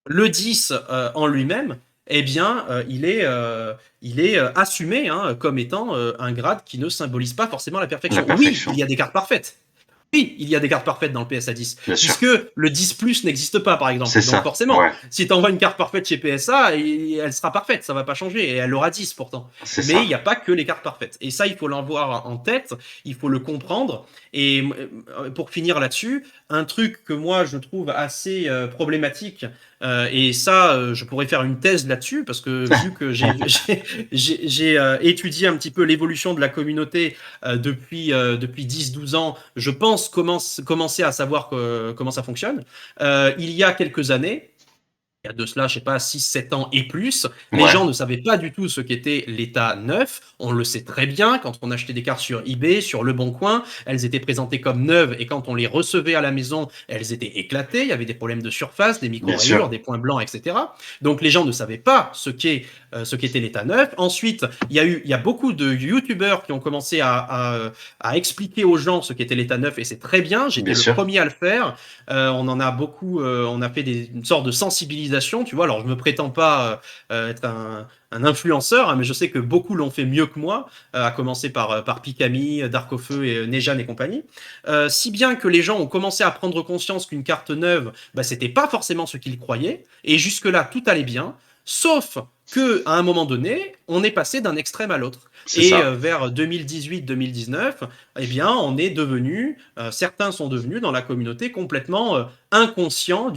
Speaker 2: le 10 en lui-même, eh bien, il est assumé, hein, comme étant un grade qui ne symbolise pas forcément la
Speaker 1: La
Speaker 2: perfection. Oui, il
Speaker 1: perfection.
Speaker 2: y a des cartes parfaites. Oui, il y a des cartes parfaites dans le PSA 10,
Speaker 1: Bien sûr.
Speaker 2: puisque le 10 Plus n'existe pas, par exemple.
Speaker 1: C'est
Speaker 2: Donc
Speaker 1: ça.
Speaker 2: forcément,
Speaker 1: Ouais.
Speaker 2: si tu envoies une carte parfaite chez PSA, elle sera parfaite, ça va pas changer, et elle aura 10 pourtant.
Speaker 1: C'est
Speaker 2: Mais il
Speaker 1: ça.
Speaker 2: n'y a pas que les cartes parfaites. Et ça, il faut l'avoir en tête, il faut le comprendre. Et pour finir là-dessus, un truc que moi je trouve assez problématique, et ça, je pourrais faire une thèse là-dessus, parce que vu que j'ai étudié un petit peu l'évolution de la communauté depuis 10-12 ans, je pense commencer à savoir comment ça fonctionne. Il y a quelques années, il y a de cela, je sais pas, 6-7 ans et plus, les
Speaker 1: Ouais.
Speaker 2: gens ne savaient pas du tout ce qu'était l'état neuf. On le sait très bien, quand on achetait des cartes sur eBay, sur Le Bon Coin, elles étaient présentées comme neuves, et quand on les recevait à la maison, elles étaient éclatées, il y avait des problèmes de surface, des
Speaker 1: Bien sûr.
Speaker 2: micro-rayures, des points blancs, etc. Donc les gens ne savaient pas ce qu'était l'état neuf. Ensuite, il y a beaucoup de youtubeurs qui ont commencé à expliquer aux gens ce qu'était l'état neuf, et c'est très bien,
Speaker 1: Bien
Speaker 2: j'étais le
Speaker 1: sûr.
Speaker 2: premier à le faire. On en a beaucoup, on a fait une sorte de sensibilisation, tu vois. Alors je me prétends pas être un influenceur, hein, mais je sais que beaucoup l'ont fait mieux que moi, à commencer par Pikami, Darkofeu et Nejan et compagnie. Si bien que les gens ont commencé à prendre conscience qu'une carte neuve, bah, c'était pas forcément ce qu'ils croyaient, et jusque-là tout allait bien, sauf que à un moment donné, on est passé d'un extrême à l'autre.
Speaker 1: C'est
Speaker 2: Et
Speaker 1: ça.
Speaker 2: vers 2018-2019, eh bien, certains sont devenus dans la communauté complètement inconscients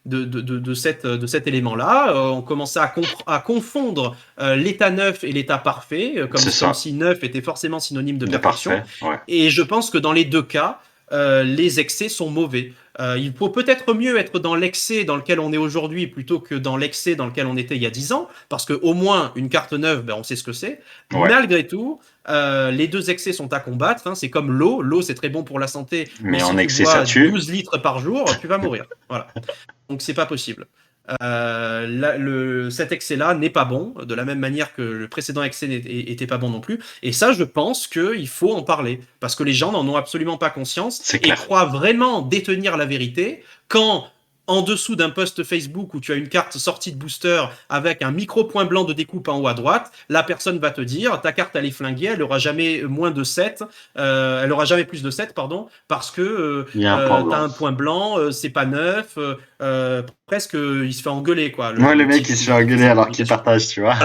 Speaker 2: de cet élément-là. On commençait à confondre l'état neuf et l'état parfait,
Speaker 1: C'est
Speaker 2: comme
Speaker 1: ça.
Speaker 2: si neuf était forcément synonyme de
Speaker 1: De
Speaker 2: perfection.
Speaker 1: parfait. Ouais.
Speaker 2: Et je pense que dans les deux cas, les excès sont mauvais. Il faut peut-être mieux être dans l'excès dans lequel on est aujourd'hui plutôt que dans l'excès dans lequel on était il y a 10 ans, parce qu'au moins une carte neuve, ben, on sait ce que c'est.
Speaker 1: Ouais.
Speaker 2: Malgré tout, les deux excès sont à combattre, hein. C'est comme l'eau. L'eau, c'est très bon pour la santé, mais
Speaker 1: Mais
Speaker 2: si
Speaker 1: en
Speaker 2: tu
Speaker 1: excès, ça
Speaker 2: bois
Speaker 1: tue.
Speaker 2: 12 litres par jour, tu vas mourir. Voilà. Donc c'est pas possible. Cet excès-là n'est pas bon, de la même manière que le précédent excès n'était pas bon non plus. Et ça, je pense qu'il faut en parler, parce que les gens n'en ont absolument pas conscience
Speaker 1: C'est
Speaker 2: et
Speaker 1: clair.
Speaker 2: croient vraiment détenir la vérité quand, en dessous d'un post Facebook où tu as une carte sortie de booster avec un micro point blanc de découpe en haut à droite, la personne va te dire ta carte elle est flinguée, elle aura jamais moins de 7, elle aura jamais plus de 7, pardon, parce que
Speaker 1: Il y a un point
Speaker 2: t'as
Speaker 1: blanc.
Speaker 2: un point blanc, c'est pas neuf, presque il se fait engueuler quoi,
Speaker 1: Ouais, le
Speaker 2: le
Speaker 1: mec,
Speaker 2: type
Speaker 1: il se fait
Speaker 2: qui fait
Speaker 1: engueuler
Speaker 2: cette
Speaker 1: alors qu'il
Speaker 2: publication.
Speaker 1: partage, tu vois.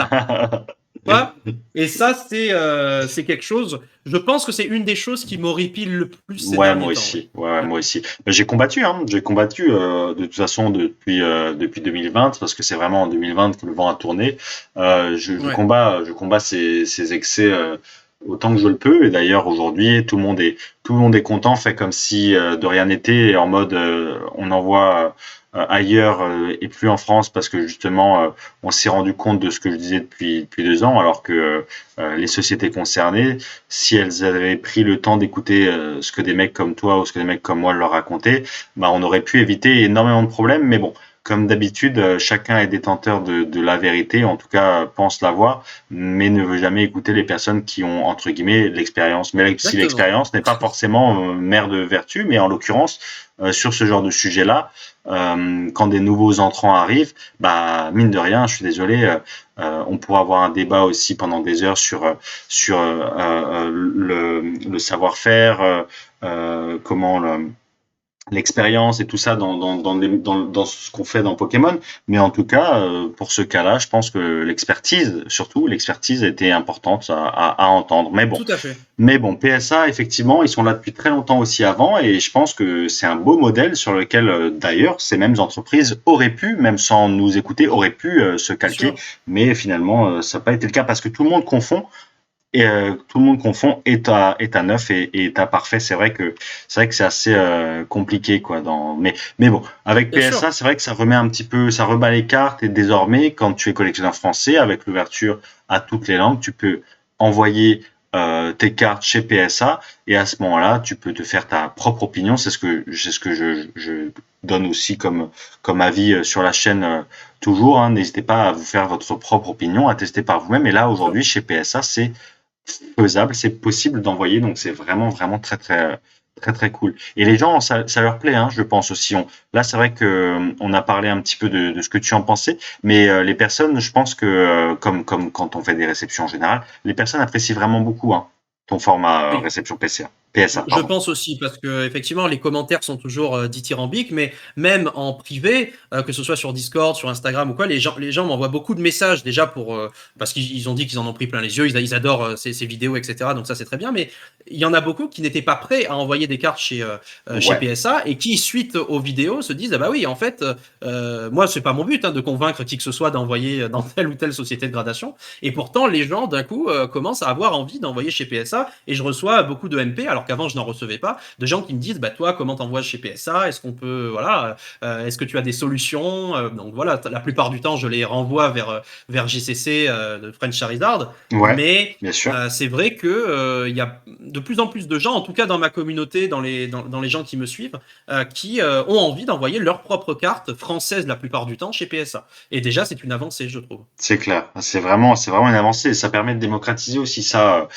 Speaker 2: Voilà. Ouais. Et ça, c'est quelque chose. Je pense que c'est une des choses qui m'horripile le plus ces
Speaker 1: Ouais, moi
Speaker 2: derniers temps. Ouais.
Speaker 1: aussi. Ouais, moi aussi. J'ai combattu, hein. J'ai combattu de toute façon depuis 2020 parce que c'est vraiment en 2020 que le vent a tourné.
Speaker 2: Ouais.
Speaker 1: Je combats ces excès autant que je le peux. Et d'ailleurs aujourd'hui, tout le monde est content, fait comme si de rien n'était, en mode on envoie ailleurs et plus en France parce que justement on s'est rendu compte de ce que je disais depuis 2 ans, alors que les sociétés concernées, si elles avaient pris le temps d'écouter ce que des mecs comme toi ou ce que des mecs comme moi leur racontaient, bah on aurait pu éviter énormément de problèmes. Mais bon, comme d'habitude, chacun est détenteur de la vérité, en tout cas pense l'avoir, mais ne veut jamais écouter les personnes qui ont entre guillemets l'expérience. Mais si
Speaker 2: Exactement.
Speaker 1: l'expérience n'est pas forcément mère de vertu, mais en l'occurrence sur ce genre de sujet-là, quand des nouveaux entrants arrivent, bah mine de rien, je suis désolé, on pourra avoir un débat aussi pendant des heures sur le savoir-faire, comment l'expérience et tout ça dans ce qu'on fait dans Pokémon. Mais en tout cas, pour ce cas-là, je pense que l'expertise était importante à entendre.
Speaker 2: Tout à fait.
Speaker 1: Mais bon, PSA, effectivement, ils sont là depuis très longtemps aussi avant, et je pense que c'est un beau modèle sur lequel, d'ailleurs, ces mêmes entreprises auraient pu, même sans nous écouter, auraient pu se
Speaker 2: Bien
Speaker 1: calquer.
Speaker 2: sûr.
Speaker 1: Mais finalement, ça n'a pas été le cas parce que tout le monde confond. Et tout le monde confond état neuf et état parfait. C'est vrai que c'est assez compliqué quoi. Mais bon, avec
Speaker 2: Bien sûr.
Speaker 1: PSA, c'est vrai que ça remet un petit peu, ça rebat les cartes. Et désormais, quand tu es collectionneur français, avec l'ouverture à toutes les langues, tu peux envoyer tes cartes chez PSA, et à ce moment-là, tu peux te faire ta propre opinion. C'est ce que je donne aussi comme avis sur la chaîne toujours. Hein. N'hésitez pas à vous faire votre propre opinion, à tester par vous-même. Et là,
Speaker 2: Bien sûr.
Speaker 1: aujourd'hui, chez PSA, c'est faisable, c'est possible d'envoyer, donc c'est vraiment vraiment très très très très cool. Et les gens, ça leur plaît, hein, je pense aussi. Là, c'est vrai que on a parlé un petit peu de ce que tu en pensais, mais les personnes, je pense que comme quand on fait des réceptions en général, les personnes apprécient vraiment beaucoup hein, ton format
Speaker 2: Oui.
Speaker 1: réception PCA. PSA,
Speaker 2: Je
Speaker 1: pardon.
Speaker 2: pense aussi parce que effectivement les commentaires sont toujours dithyrambiques, mais même en privé, que ce soit sur Discord, sur Instagram ou quoi, les gens m'envoient beaucoup de messages déjà parce qu'ils ont dit qu'ils en ont pris plein les yeux, ils adorent ces vidéos, etc. Donc ça c'est très bien, mais il y en a beaucoup qui n'étaient pas prêts à envoyer des cartes chez
Speaker 1: Ouais,
Speaker 2: PSA et qui suite aux vidéos se disent ah bah oui en fait moi c'est pas mon but de convaincre qui que ce soit d'envoyer dans telle ou telle société de gradation, et pourtant les gens d'un coup commencent à avoir envie d'envoyer chez PSA et je reçois beaucoup de MP alors qu'avant je n'en recevais pas, de gens qui me disent bah toi comment t'envoies chez PSA, est-ce qu'on peut voilà est-ce que tu as des solutions, donc voilà la plupart du temps je les renvoie vers GCC de French Charizard,
Speaker 1: ouais,
Speaker 2: mais
Speaker 1: bien sûr.
Speaker 2: c'est vrai que il y a de plus en plus de gens, en tout cas dans ma communauté, dans les gens qui me suivent, qui ont envie d'envoyer leur propre carte française la plupart du temps chez PSA. Et déjà, c'est une avancée, je trouve.
Speaker 1: C'est clair, c'est vraiment une avancée. Ça permet de démocratiser aussi ça.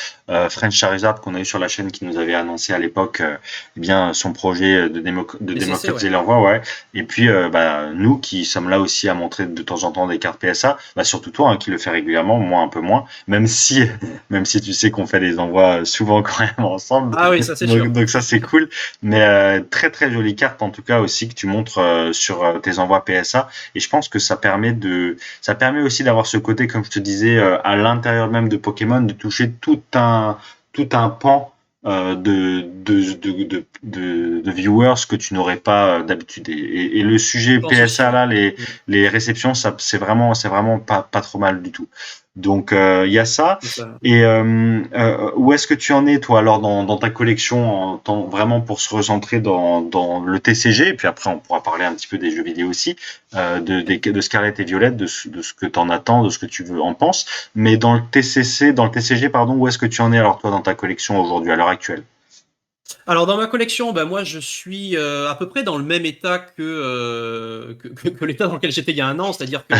Speaker 1: French Charizard qu'on a eu sur la chaîne qui nous avait annoncé à l'époque, eh bien son projet de
Speaker 2: DCC, ouais.
Speaker 1: démocratiser l'envoi, ouais. Et puis bah, nous qui sommes là aussi à montrer de temps en temps des cartes PSA, bah, surtout toi qui le fais régulièrement, moi un peu moins, même si même si tu sais qu'on fait des envois souvent quand même ensemble.
Speaker 2: Ah oui, ça c'est sûr.
Speaker 1: Donc ça c'est cool. Mais très très jolie carte en tout cas aussi que tu montres sur tes envois PSA. Et je pense que ça permet aussi d'avoir ce côté, comme je te disais, à l'intérieur même de Pokémon, de toucher tout un pan de viewers que tu n'aurais pas d'habitude. Et le sujet
Speaker 2: Je pense aussi,
Speaker 1: PSA
Speaker 2: ouais.
Speaker 1: là,
Speaker 2: Mm.
Speaker 1: les réceptions, ça c'est vraiment pas trop mal du tout. Donc il y a ça.
Speaker 2: C'est ça.
Speaker 1: Et où est-ce que tu en es toi alors dans ta collection vraiment pour se recentrer dans le TCG, et puis après on pourra parler un petit peu des jeux vidéo aussi, de Scarlet et Violet, de ce que tu en attends, de ce que tu veux en penses. Mais dans le TCG, pardon, où est-ce que tu en es alors toi dans ta collection aujourd'hui, à l'heure actuelle?
Speaker 2: Alors dans ma collection, bah, moi je suis à peu près dans le même état que l'état dans lequel j'étais il y a un an, c'est-à-dire que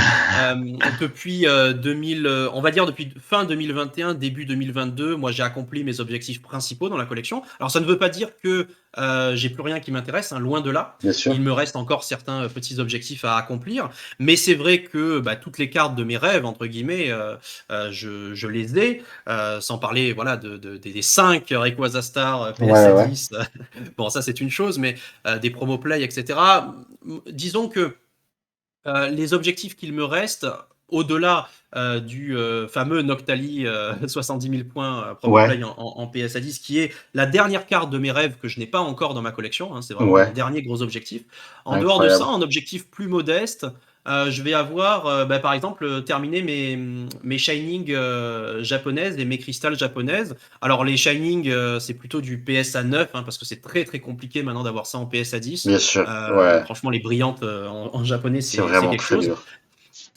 Speaker 2: depuis 2000, on va dire depuis fin 2021, début 2022, moi j'ai accompli mes objectifs principaux dans la collection. Alors ça ne veut pas dire que j'ai plus rien qui m'intéresse, loin de là.
Speaker 1: Bien sûr.
Speaker 2: Il me reste encore certains petits objectifs à accomplir, mais c'est vrai que bah, toutes les cartes de mes rêves, entre guillemets, je les ai. Sans parler voilà des 5 Rayquaza Star
Speaker 1: Ouais,
Speaker 2: PSA
Speaker 1: ouais.
Speaker 2: 10. Bon, ça c'est une chose, mais des promo play, etc. Disons que les objectifs qu'il me reste, au-delà du fameux Noctali 70 000 points promo
Speaker 1: Ouais,
Speaker 2: play en PSA 10, qui est la dernière carte de mes rêves que je n'ai pas encore dans ma collection, c'est vraiment mon
Speaker 1: ouais,
Speaker 2: dernier gros objectif. En dehors de ça,
Speaker 1: incroyable.
Speaker 2: un objectif plus modeste, je vais avoir, par exemple, terminé mes Shining japonaises et mes Crystal japonaises. Alors, les Shining, c'est plutôt du PSA 9, parce que c'est très très compliqué maintenant d'avoir ça en PSA 10.
Speaker 1: Bien sûr, ouais,
Speaker 2: Franchement, les brillantes en japonais,
Speaker 1: c'est
Speaker 2: c'est
Speaker 1: vraiment
Speaker 2: quelque
Speaker 1: très
Speaker 2: chose.
Speaker 1: dur.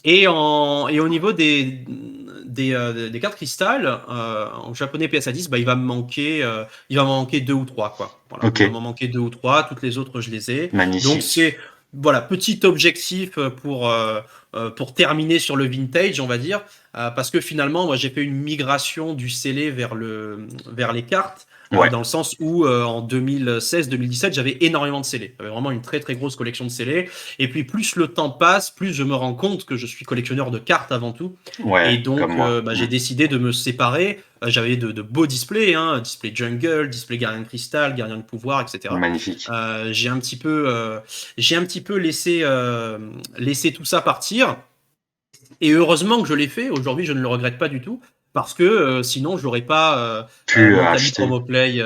Speaker 2: Et au niveau des cartes cristal, en japonais PSA 10, il va m'en manquer deux ou trois, quoi. Voilà,
Speaker 1: Ok,
Speaker 2: il va m'en manquer deux ou trois. Toutes les autres, je les ai. Donc
Speaker 1: magnifique.
Speaker 2: c'est voilà petit objectif pour terminer sur le vintage, on va dire, parce que finalement, moi, j'ai fait une migration du scellé vers les cartes.
Speaker 1: Ouais,
Speaker 2: Dans le sens où en 2016-2017, j'avais énormément de scellés. J'avais vraiment une très très grosse collection de scellés. Et puis plus le temps passe, plus je me rends compte que je suis collectionneur de cartes avant tout. Et
Speaker 1: ouais, comme
Speaker 2: donc
Speaker 1: moi.
Speaker 2: j'ai décidé de me séparer. J'avais de beaux displays, display jungle, display gardien de cristal, gardien de pouvoir, etc.
Speaker 1: Magnifique.
Speaker 2: J'ai un petit peu laissé tout ça partir. Et heureusement que je l'ai fait. Aujourd'hui, je ne le regrette pas du tout. Parce que sinon, je n'aurais pas
Speaker 1: Pu
Speaker 2: Mentally
Speaker 1: acheter.
Speaker 2: Promo Play,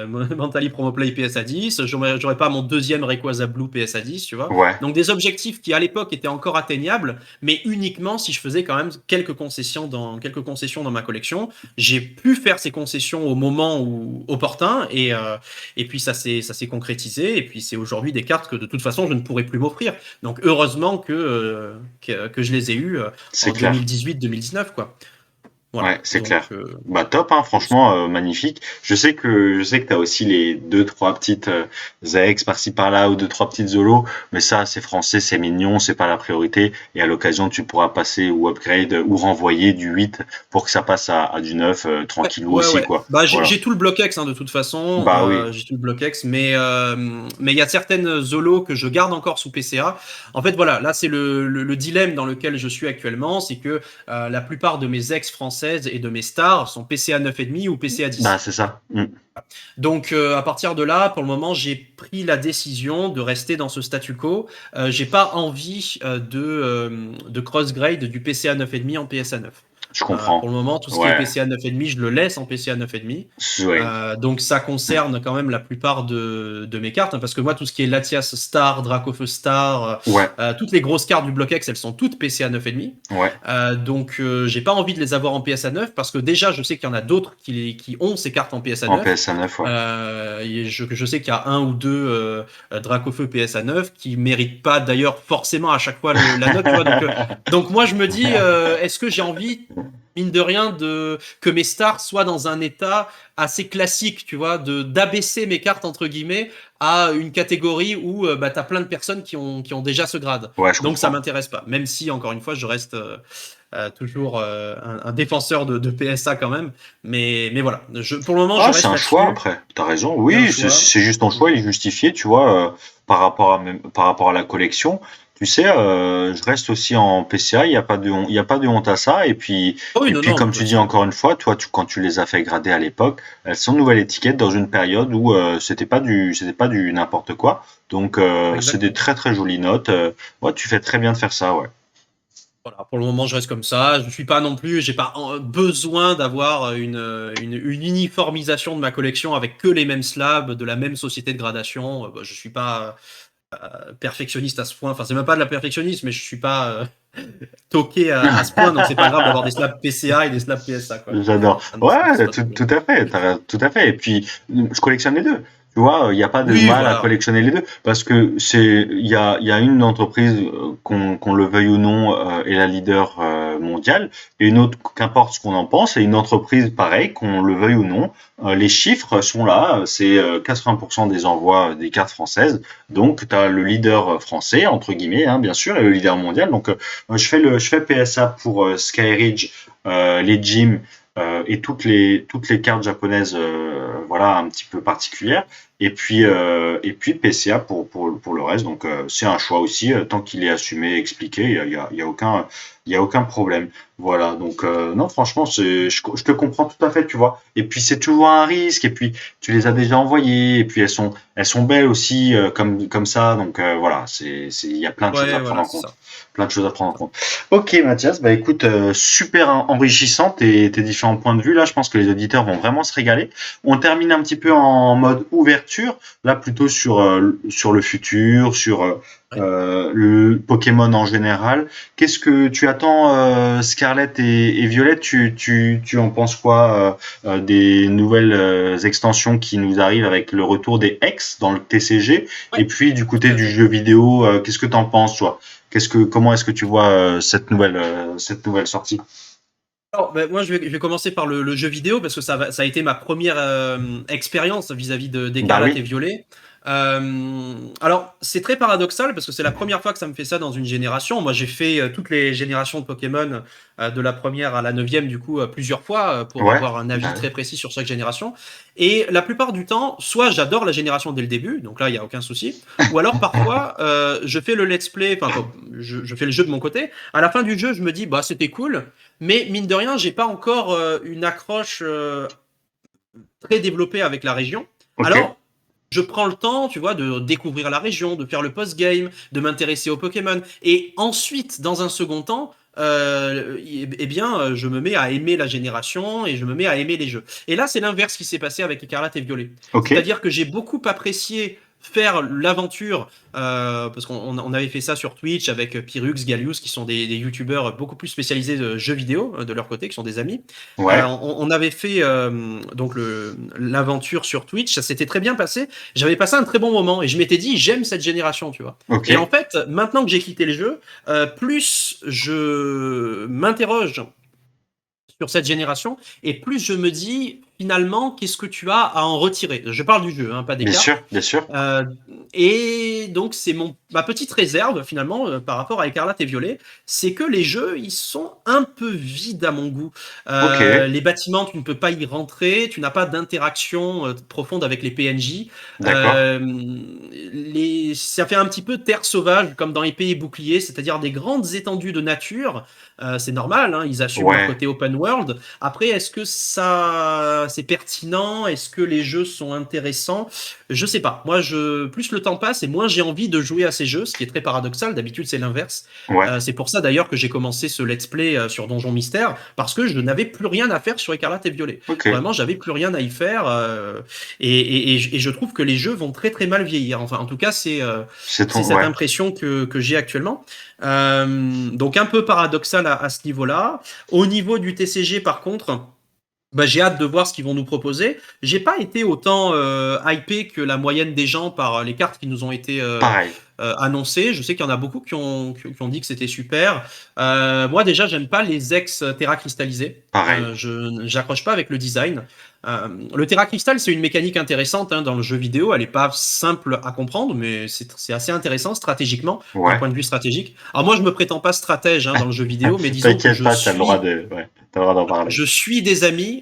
Speaker 2: Mentally Promo Play PSA 10. J'aurais pas mon deuxième Rayquaza Blue PSA 10, tu vois.
Speaker 1: Ouais,
Speaker 2: Donc des objectifs qui à l'époque étaient encore atteignables, mais uniquement si je faisais quand même quelques concessions dans ma collection. J'ai pu faire ces concessions au moment opportun, et puis ça s'est concrétisé. Et puis c'est aujourd'hui des cartes que de toute façon je ne pourrais plus m'offrir. Donc heureusement que je les ai eues
Speaker 1: c'est
Speaker 2: en
Speaker 1: clair.
Speaker 2: 2018-2019, quoi.
Speaker 1: Ouais,
Speaker 2: Voilà.
Speaker 1: c'est
Speaker 2: Donc,
Speaker 1: clair. Bah top, hein, franchement, magnifique. Je sais que t'as aussi les deux trois petites Zaex par-ci par-là ou deux trois petites Zolos, mais ça c'est français, c'est mignon, c'est pas la priorité. Et à l'occasion, tu pourras passer ou upgrade ou renvoyer du 8 pour que ça passe à du 9
Speaker 2: ouais,
Speaker 1: tranquillou
Speaker 2: ouais,
Speaker 1: aussi
Speaker 2: ouais.
Speaker 1: quoi.
Speaker 2: Bah, j'ai
Speaker 1: Voilà.
Speaker 2: j'ai tout le bloc-ex de toute façon.
Speaker 1: Bah oui,
Speaker 2: J'ai tout le bloc-ex, mais il y a certaines Zolos que je garde encore sous PCA. En fait, voilà, là c'est le dilemme dans lequel je suis actuellement, c'est que la plupart de mes ex français françaises et de mes stars sont PCA 9,5 ou PCA 10.
Speaker 1: Bah, c'est ça.
Speaker 2: Donc à partir de là, pour le moment, j'ai pris la décision de rester dans ce statu quo. J'ai pas envie de cross-grade du PCA 9,5 en PSA 9.
Speaker 1: Je comprends.
Speaker 2: Pour le moment, tout ce qui est PCA 9,5, je le laisse en PCA 9,5.
Speaker 1: Ouais.
Speaker 2: Donc ça concerne quand même la plupart de mes cartes, hein, parce que moi, tout ce qui est Latias Star, Dracofeu Star, toutes les grosses cartes du bloc X, elles sont toutes PCA 9,5. Donc j'ai pas envie de les avoir en PSA 9, parce que déjà, je sais qu'il y en a d'autres qui ont ces cartes en PSA 9.
Speaker 1: En PSA 9,
Speaker 2: je sais qu'il y a un ou deux Dracofeu PSA 9 qui méritent pas d'ailleurs forcément à chaque fois la note. Tu vois, donc moi, je me dis, est-ce que j'ai envie, mine de rien, que mes stars soient dans un état assez classique, tu vois, d'abaisser mes cartes, entre guillemets, à une catégorie où t'as plein de personnes qui ont déjà ce grade. Donc ça m'intéresse pas, même si, encore une fois, je reste toujours un défenseur de PSA quand même. Mais voilà, pour le moment, je reste
Speaker 1: c'est un choix après, t'as raison. Oui, c'est juste ton choix, il est justifié, tu vois, par rapport à la collection. Tu sais, je reste aussi en PCA, il y a pas de honte à ça. Et puis, comme tu dis encore une fois, toi, quand tu les as fait grader à l'époque, elles sont nouvelle étiquette dans une période où c'était pas du n'importe quoi. Donc, c'est des très très jolies notes. Tu fais très bien de faire ça, ouais.
Speaker 2: Voilà, pour le moment, je reste comme ça. Je suis pas non plus, j'ai pas besoin d'avoir une uniformisation de ma collection avec que les mêmes slabs de la même société de gradation. Je suis pas perfectionniste à ce point. Enfin, c'est même pas de la perfectionnisme, mais je suis pas toqué à ce point. Donc, c'est pas grave d'avoir des slabs PCA et des slabs PSA, quoi.
Speaker 1: J'adore. Tout à fait. Tout à fait. Et puis, je collectionne les deux. Tu vois, il n'y a pas de mal à collectionner les deux, parce que il y a une entreprise, qu'on le veuille ou non, est la leader mondiale, et une autre, qu'importe ce qu'on en pense, et une entreprise pareille, qu'on le veuille ou non. Les chiffres sont là, c'est 80% des envois des cartes françaises, donc tu as le leader français, entre guillemets, hein, bien sûr, et le leader mondial. Donc je fais PSA pour Skyridge, les gyms, et toutes les cartes japonaises, un petit peu particulières, et puis PCA pour le reste. Donc c'est un choix aussi, tant qu'il est assumé, expliqué, il y a aucun problème. Voilà, donc non, franchement, je te comprends tout à fait, tu vois. Et puis c'est toujours un risque, et puis tu les as déjà envoyées, et puis elles sont belles aussi, comme ça. Donc voilà, il y a plein de choses à prendre en compte. Plein de choses à prendre en compte. Ok, Mathias, bah écoute, super enrichissant tes différents points de vue. Là, je pense que les auditeurs vont vraiment se régaler. On termine un petit peu en mode ouverture, là plutôt sur le futur, sur le Pokémon en général. Qu'est-ce que tu attends, Scarlet et Violet, tu en penses quoi, des nouvelles extensions qui nous arrivent avec le retour des X dans le TCG, et puis du côté du jeu vidéo, qu'est-ce que tu en penses, toi? Comment est-ce que tu vois cette nouvelle sortie?
Speaker 2: Alors, moi, je vais commencer par le jeu vidéo, parce que ça a été ma première expérience vis-à-vis d'Écarlate et Violet. Alors, c'est très paradoxal, parce que c'est la première fois que ça me fait ça dans une génération. Moi, j'ai fait toutes les générations de Pokémon, de la première à la 9e, du coup, plusieurs fois, pour avoir un avis très précis sur chaque génération. Et la plupart du temps, soit j'adore la génération dès le début, donc là, il n'y a aucun souci, ou alors parfois, je fais le let's play, enfin, je fais le jeu de mon côté. À la fin du jeu, je me dis, bah, c'était cool, mais mine de rien, j'ai pas encore une accroche très développée avec la région. Alors, je prends le temps, tu vois, de découvrir la région, de faire le post-game, de m'intéresser aux Pokémon. Et ensuite, dans un second temps, je me mets à aimer la génération et je me mets à aimer les jeux. Et là, c'est l'inverse qui s'est passé avec Écarlate et Violet. C'est-à-dire que j'ai beaucoup apprécié faire l'aventure, parce qu'on avait fait ça sur Twitch avec Pyrux, Gallius, qui sont des youtubeurs beaucoup plus spécialisés de jeux vidéo de leur côté, qui sont des amis. On avait fait donc l'aventure sur Twitch, ça s'était très bien passé. J'avais passé un très bon moment et je m'étais dit, j'aime cette génération, tu vois. Et en fait, maintenant que j'ai quitté le jeu, plus je m'interroge sur cette génération, et plus je me dis, finalement, qu'est-ce que tu as à en retirer? Je parle du jeu, hein, pas des
Speaker 1: Bien
Speaker 2: cartes.
Speaker 1: sûr, bien sûr.
Speaker 2: Et donc, c'est ma petite réserve, finalement, par rapport à Écarlate et Violet, c'est que les jeux, ils sont un peu vides à mon goût.
Speaker 1: Ok,
Speaker 2: Les bâtiments, tu ne peux pas y rentrer, tu n'as pas d'interaction profonde avec les PNJ.
Speaker 1: d'accord.
Speaker 2: Ça fait un petit peu terre sauvage, comme dans Épée et Bouclier, c'est-à-dire des grandes étendues de nature. C'est normal, hein, ils assument leur
Speaker 1: Ouais,
Speaker 2: côté open world. Après, est-ce que ça, c'est pertinent? Est-ce que les jeux sont intéressants? Je sais pas. Moi, plus le temps passe et moins j'ai envie de jouer à ces jeux, ce qui est très paradoxal. D'habitude, c'est l'inverse.
Speaker 1: ouais,
Speaker 2: C'est pour ça d'ailleurs que j'ai commencé ce let's play sur Donjon Mystère, parce que je n'avais plus rien à faire sur Écarlate et Violet.
Speaker 1: ok.
Speaker 2: Vraiment, j'avais plus rien à y faire. Et je trouve que les jeux vont très très mal vieillir. Enfin, en tout cas,
Speaker 1: C'est
Speaker 2: c'est
Speaker 1: ton,
Speaker 2: cette
Speaker 1: ouais,
Speaker 2: impression que j'ai actuellement. Donc un peu paradoxal à ce niveau-là. Au niveau du TCG, par contre, bah, j'ai hâte de voir ce qu'ils vont nous proposer. J'ai pas été autant hypé que la moyenne des gens par les cartes qui nous ont été
Speaker 1: pareil,
Speaker 2: annoncées. Je sais qu'il y en a beaucoup qui ont dit que c'était super. Moi déjà, j'aime pas les ex Terra cristallisés.
Speaker 1: pareil.
Speaker 2: J'accroche pas avec le design. Le Terra Crystal, c'est une mécanique intéressante hein, dans le jeu vidéo. Elle est pas simple à comprendre, mais c'est assez intéressant stratégiquement, d'un
Speaker 1: Ouais.
Speaker 2: point de vue stratégique. Alors moi, je me prétends pas stratège hein, dans le jeu vidéo, mais disons que
Speaker 1: T'inquiète pas, t'as le droit de, ouais, t'as le droit d'en parler.
Speaker 2: je suis des amis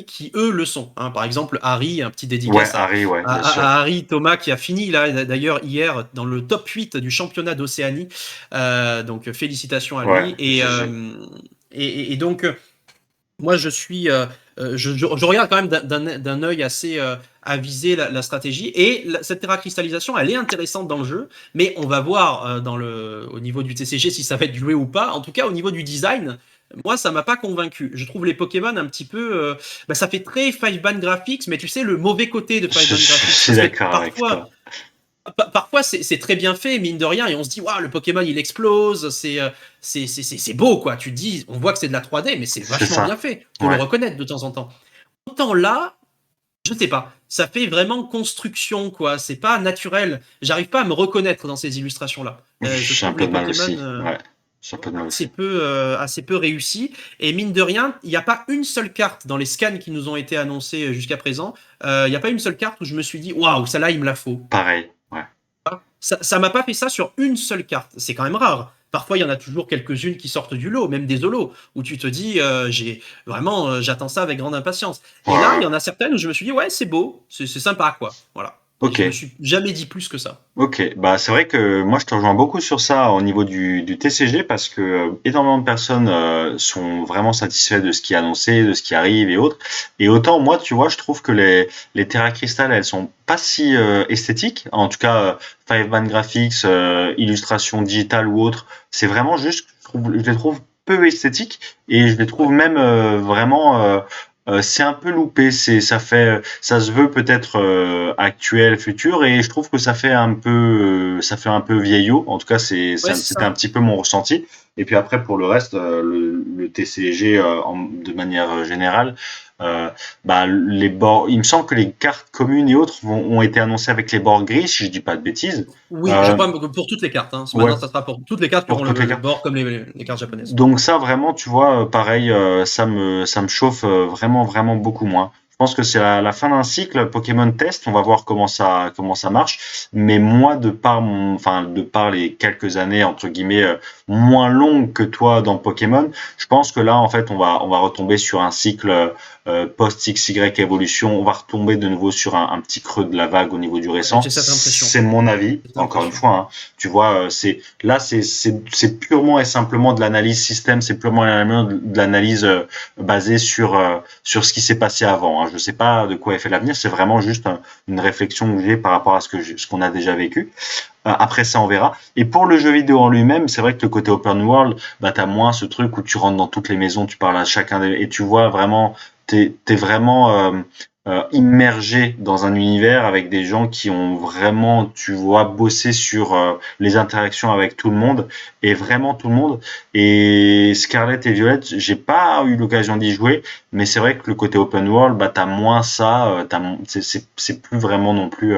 Speaker 2: qui eux le sont. Hein. Par exemple, Harry, un petit
Speaker 1: Ouais,
Speaker 2: dédicace
Speaker 1: Harry, ouais, bien sûr.
Speaker 2: à Harry Thomas qui a fini là d'ailleurs hier dans le top 8 du championnat d'Océanie. Donc félicitations à
Speaker 1: Ouais,
Speaker 2: lui.
Speaker 1: GG.
Speaker 2: Et donc moi je suis, je regarde quand même d'un œil assez avisé la stratégie et cette terracristallisation elle est intéressante dans le jeu, mais on va voir au niveau du TCG si ça va être joué ou pas. En tout cas au niveau du design. Moi, ça m'a pas convaincu. Je trouve les Pokémon un petit peu, ça fait très Five Band Graphics, mais tu sais le mauvais côté de Five
Speaker 1: Je
Speaker 2: Band Graphics,
Speaker 1: suis
Speaker 2: parce que
Speaker 1: d'accord avec
Speaker 2: parfois,
Speaker 1: toi.
Speaker 2: parfois c'est très bien fait, mine de rien, et on se dit, waouh, le Pokémon il explose, c'est beau, quoi. Tu te dis, on voit que c'est de la 3D, mais c'est
Speaker 1: C'est
Speaker 2: vachement bien
Speaker 1: ça.
Speaker 2: fait. Faut le
Speaker 1: Ouais.
Speaker 2: reconnaître de temps en temps. Autant là, je sais pas, ça fait vraiment construction, quoi. C'est pas naturel. J'arrive pas à me reconnaître dans ces illustrations-là. Je
Speaker 1: J'ai un
Speaker 2: trouve
Speaker 1: peu
Speaker 2: les
Speaker 1: de mal
Speaker 2: Pokémon
Speaker 1: aussi. Ouais. J'ai un peu de mal aussi.
Speaker 2: assez peu réussis. Et mine de rien, il n'y a pas une seule carte dans les scans qui nous ont été annoncés jusqu'à présent. Il n'y a pas une seule carte où je me suis dit, waouh, celle-là, il me la faut.
Speaker 1: Pareil. Ouais.
Speaker 2: Ça m'a pas fait ça sur une seule carte. C'est quand même rare. Parfois, il y en a toujours quelques-unes qui sortent du lot, même des holos, où tu te dis, j'attends ça avec grande impatience.
Speaker 1: Ouais,
Speaker 2: Et là, il
Speaker 1: ouais.
Speaker 2: y en a certaines où je me suis dit, ouais, c'est beau, c'est sympa, quoi. Voilà. Et
Speaker 1: Ok.
Speaker 2: je me suis jamais dit plus que ça.
Speaker 1: Ok, bah c'est vrai que moi je te rejoins beaucoup sur ça au niveau du TCG parce que énormément de personnes sont vraiment satisfaits de ce qui est annoncé, de ce qui arrive et autres. Et autant moi, tu vois, je trouve que les Terra Crystal, elles sont pas si esthétiques. En tout cas, Five Band Graphics, illustration digitale ou autre, c'est vraiment juste, je les trouve peu esthétiques et je les trouve
Speaker 2: Ouais.
Speaker 1: même vraiment c'est un peu loupé, ça se veut peut-être actuel, futur, et je trouve que ça fait un peu vieillot. En tout cas,
Speaker 2: Ouais, c'est
Speaker 1: c'était un
Speaker 2: ça.
Speaker 1: petit peu mon ressenti. Et puis après, pour le reste, le TCG de manière générale, euh, bah les bords, il me semble que les cartes communes et autres ont été annoncées avec les bords gris, si je dis pas de bêtises.
Speaker 2: Oui, je
Speaker 1: Euh,
Speaker 2: crois que pour toutes les cartes. Hein.
Speaker 1: ouais,
Speaker 2: Maintenant, ça sera pour toutes les cartes qui
Speaker 1: pour
Speaker 2: auront
Speaker 1: toutes les
Speaker 2: le
Speaker 1: cartes.
Speaker 2: bord comme les cartes japonaises.
Speaker 1: Donc ça vraiment, tu vois, pareil, ça me chauffe vraiment vraiment beaucoup moins. Je pense que c'est la fin d'un cycle Pokémon Test. On va voir comment ça marche. Mais moi, de par les quelques années entre guillemets moins longues que toi dans Pokémon, je pense que là en fait on va retomber sur un cycle post XY évolution. On va retomber de nouveau sur un petit creux de la vague au niveau du
Speaker 2: Ouais,
Speaker 1: récent.
Speaker 2: j'ai cette impression.
Speaker 1: C'est mon avis.
Speaker 2: J'ai cette
Speaker 1: Encore une
Speaker 2: impression.
Speaker 1: fois, hein. Tu vois, c'est purement et simplement de l'analyse système, c'est purement et simplement de l'analyse basée sur ce qui s'est passé avant. Hein. Je ne sais pas de quoi est fait l'avenir, c'est vraiment juste une réflexion que j'ai par rapport à ce qu'on a déjà vécu. Après ça, on verra. Et pour le jeu vidéo en lui-même, c'est vrai que le côté open world, bah t'as moins ce truc où tu rentres dans toutes les maisons, tu parles à chacun et tu vois vraiment, t'es vraiment immergé dans un univers avec des gens qui ont vraiment, tu vois, bossé sur les interactions avec tout le monde et vraiment tout le monde. Et Scarlet et Violet, j'ai pas eu l'occasion d'y jouer, mais c'est vrai que le côté open world, bah, t'as moins ça, c'est plus vraiment non plus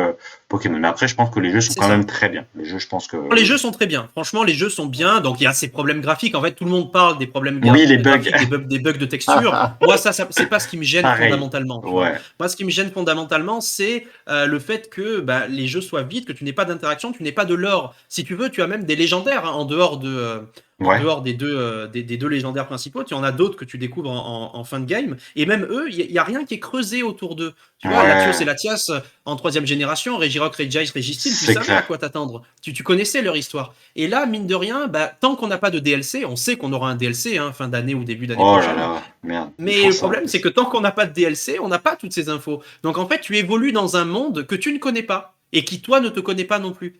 Speaker 1: Pokémon. Mais après, je pense que les jeux sont
Speaker 2: C'est
Speaker 1: quand même
Speaker 2: ça.
Speaker 1: très bien. Les jeux, je pense que
Speaker 2: Les jeux sont très bien. Franchement, les jeux sont bien. Donc, il y a ces problèmes graphiques. En fait, tout le monde parle des problèmes
Speaker 1: oui, les bugs,
Speaker 2: graphiques, des bugs de texture. Moi, ça c'est pas ce qui me gêne
Speaker 1: pareil.
Speaker 2: fondamentalement. Tu vois.
Speaker 1: Ouais,
Speaker 2: Moi, ce qui me gêne fondamentalement, c'est le fait que bah, les jeux soient vides, que tu n'aies pas d'interaction, tu n'aies pas de lore. Si tu veux, tu as même des légendaires hein, en
Speaker 1: ouais,
Speaker 2: dehors des deux légendaires principaux. Tu en as d'autres que tu découvres en fin de game. Et même eux, il y a rien qui est creusé autour d'eux. Tu vois, Latios et
Speaker 1: ouais,
Speaker 2: Latias en troisième génération, Regirock, Regice, Registeel, tu
Speaker 1: c'est
Speaker 2: savais à
Speaker 1: clair.
Speaker 2: quoi t'attendre. Tu connaissais leur histoire. Et là, mine de rien, bah, tant qu'on n'a pas de DLC, on sait qu'on aura un DLC hein, fin d'année ou début d'année
Speaker 1: Oh là
Speaker 2: prochaine.
Speaker 1: là, merde, il
Speaker 2: Mais
Speaker 1: faut
Speaker 2: le
Speaker 1: ça en
Speaker 2: problème, c'est
Speaker 1: plus.
Speaker 2: que tant qu'on n'a pas de DLC, on n'a pas toutes ces infos. Donc en fait, tu évolues dans un monde que tu ne connais pas et qui toi ne te connais pas non plus.